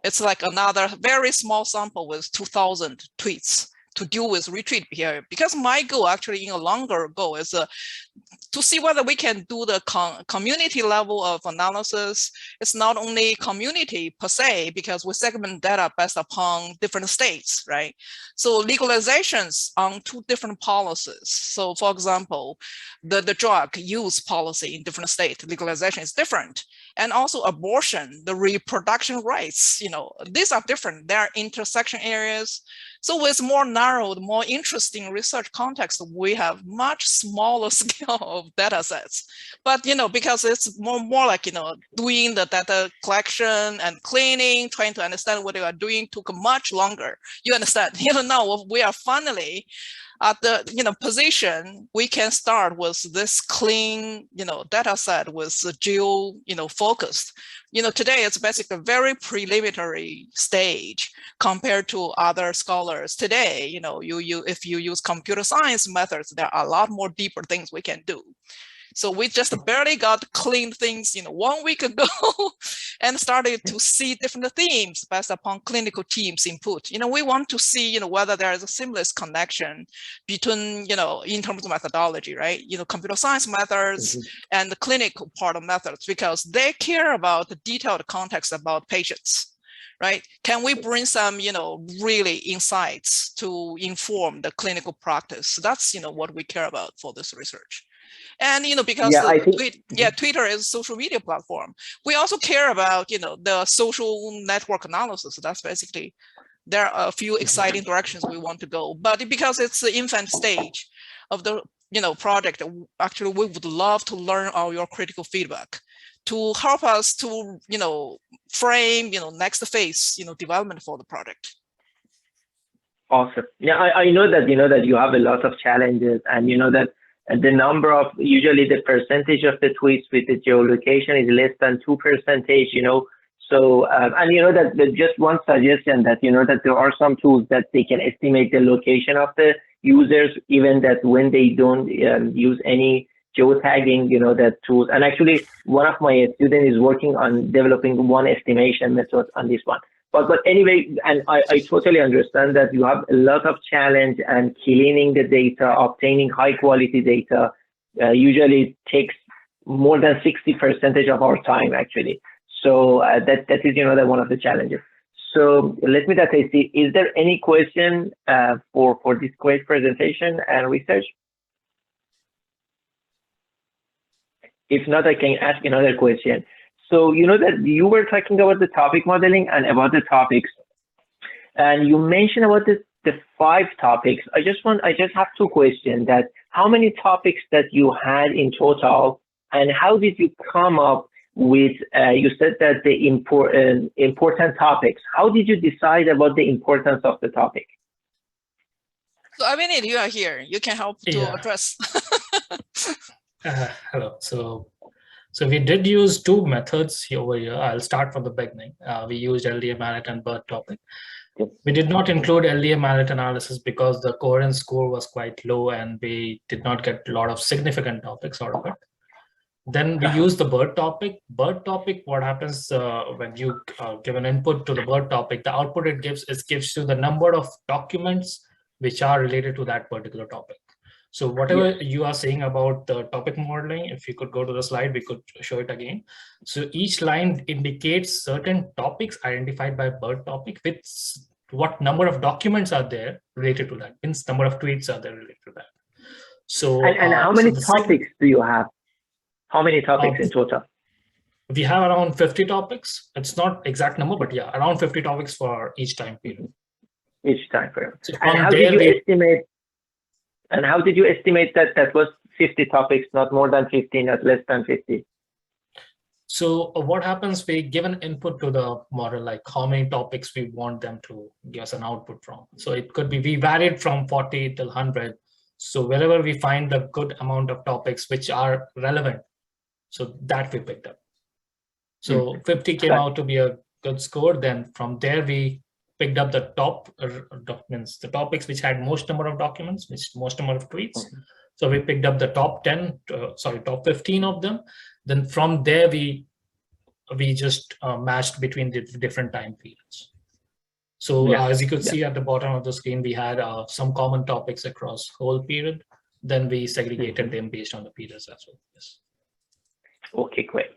It's like another very small sample with 2,000 tweets to deal with retweet behavior. Because my goal actually in a longer goal is to see whether we can do the community level of analysis. It's not only community per se, because we segment data based upon different states, right? So legalizations on 2 different policies. So for example, the drug use policy in different states, legalization is different. And also abortion, the reproduction rights, these are different. There are intersection areas. So with more narrowed, more interesting research context, we have much smaller scale of data sets. But, because it's more like, doing the data collection and cleaning, trying to understand what they are doing took much longer. You understand, now we are finally at the position we can start with this clean data set with geo focused. Today it's basically a very preliminary stage compared to other scholars. Today, if you use computer science methods, there are a lot more deeper things we can do. So we just barely got clean things 1 week ago and started to see different themes based upon clinical teams' input. We want to see whether there is a seamless connection between in terms of methodology, right? Computer science methods and the clinical part of methods, because they care about the detailed context about patients. Right? Can we bring some, really insights to inform the clinical practice? That's, what we care about for this research. And, because Twitter is a social media platform, we also care about, the social network analysis. That's basically, there are a few exciting directions we want to go. But because it's the infant stage of the, project, actually, we would love to learn all your critical feedback to help us to, frame, next phase, development for the project. Awesome. Yeah, I know that, that you have a lot of challenges, and that the number of, usually the percentage of the tweets with the geolocation is less than 2%, So, and that just one suggestion that, that there are some tools that they can estimate the location of the users, even that when they don't use any geotagging, that tools. And actually, one of my students is working on developing one estimation method on this one. But anyway, and I totally understand that you have a lot of challenge, and cleaning the data, obtaining high quality data, usually takes more than 60% of our time actually. So that is, that one of the challenges. So let me see, is there any question for this great presentation and research? If not, I can ask another question. So that you were talking about the topic modeling and about the topics, and you mentioned about the 5 topics. I just have 2 questions. That how many topics that you had in total, and how did you come up with? You said that the important topics. How did you decide about the importance of the topic? So Avinit, you are here. You can help to address. Hello. So we did use two methods here over here. I'll start from the beginning. We used LDA mallet and BERT topic. We did not include LDA mallet analysis because the coherence score was quite low and we did not get a lot of significant topics out of it. Then we use the BERT topic. BERT topic, what happens when you give an input to the BERT topic, the output it gives you the number of documents which are related to that particular topic. So whatever you are saying about the topic modeling, if you could go to the slide, we could show it again. So each line indicates certain topics identified by BERT topic with what number of documents are there related to that, means number of tweets are there related to that. So and how many topics do you have? How many topics in total? We have around 50 topics. It's not exact number, but yeah, around 50 topics for each time period. Each time period. So and how did you estimate? And how did you estimate that was 50 topics, not more than 50, not less than 50? So what happens? We give an input to the model, like how many topics we want them to give us an output from. So it could be we varied from 40 till 100. So wherever we find the good amount of topics which are relevant, so that we picked up. So 50 came out to be a good score. Then from there, we picked up the top documents, the topics which had most number of documents, which most number of tweets. So we picked up the top 15 of them. Then from there, we just matched between the different time periods. So as you could see at the bottom of the screen, we had some common topics across whole period. Then we segregated them based on the periods as well. Yes. Okay, great.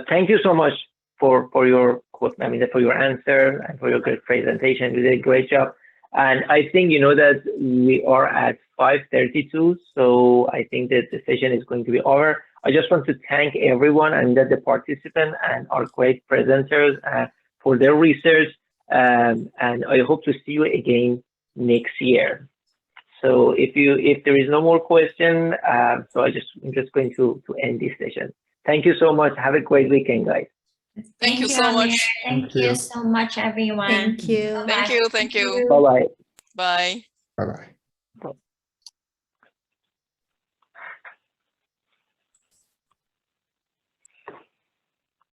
Thank you so much for your answer and for your great presentation. You did a great job. And I think that we are at 5:32, so I think that the session is going to be over. I just want to thank everyone and the participants and our great presenters for their research. And I hope to see you again next year. So if there is no more question, so I'm just going to end this session. Thank you so much. Have a great weekend, guys. Thank you so much. Thank you so much, everyone. Thank you. Thank you. Thank you. Bye-bye. Bye. Bye-bye.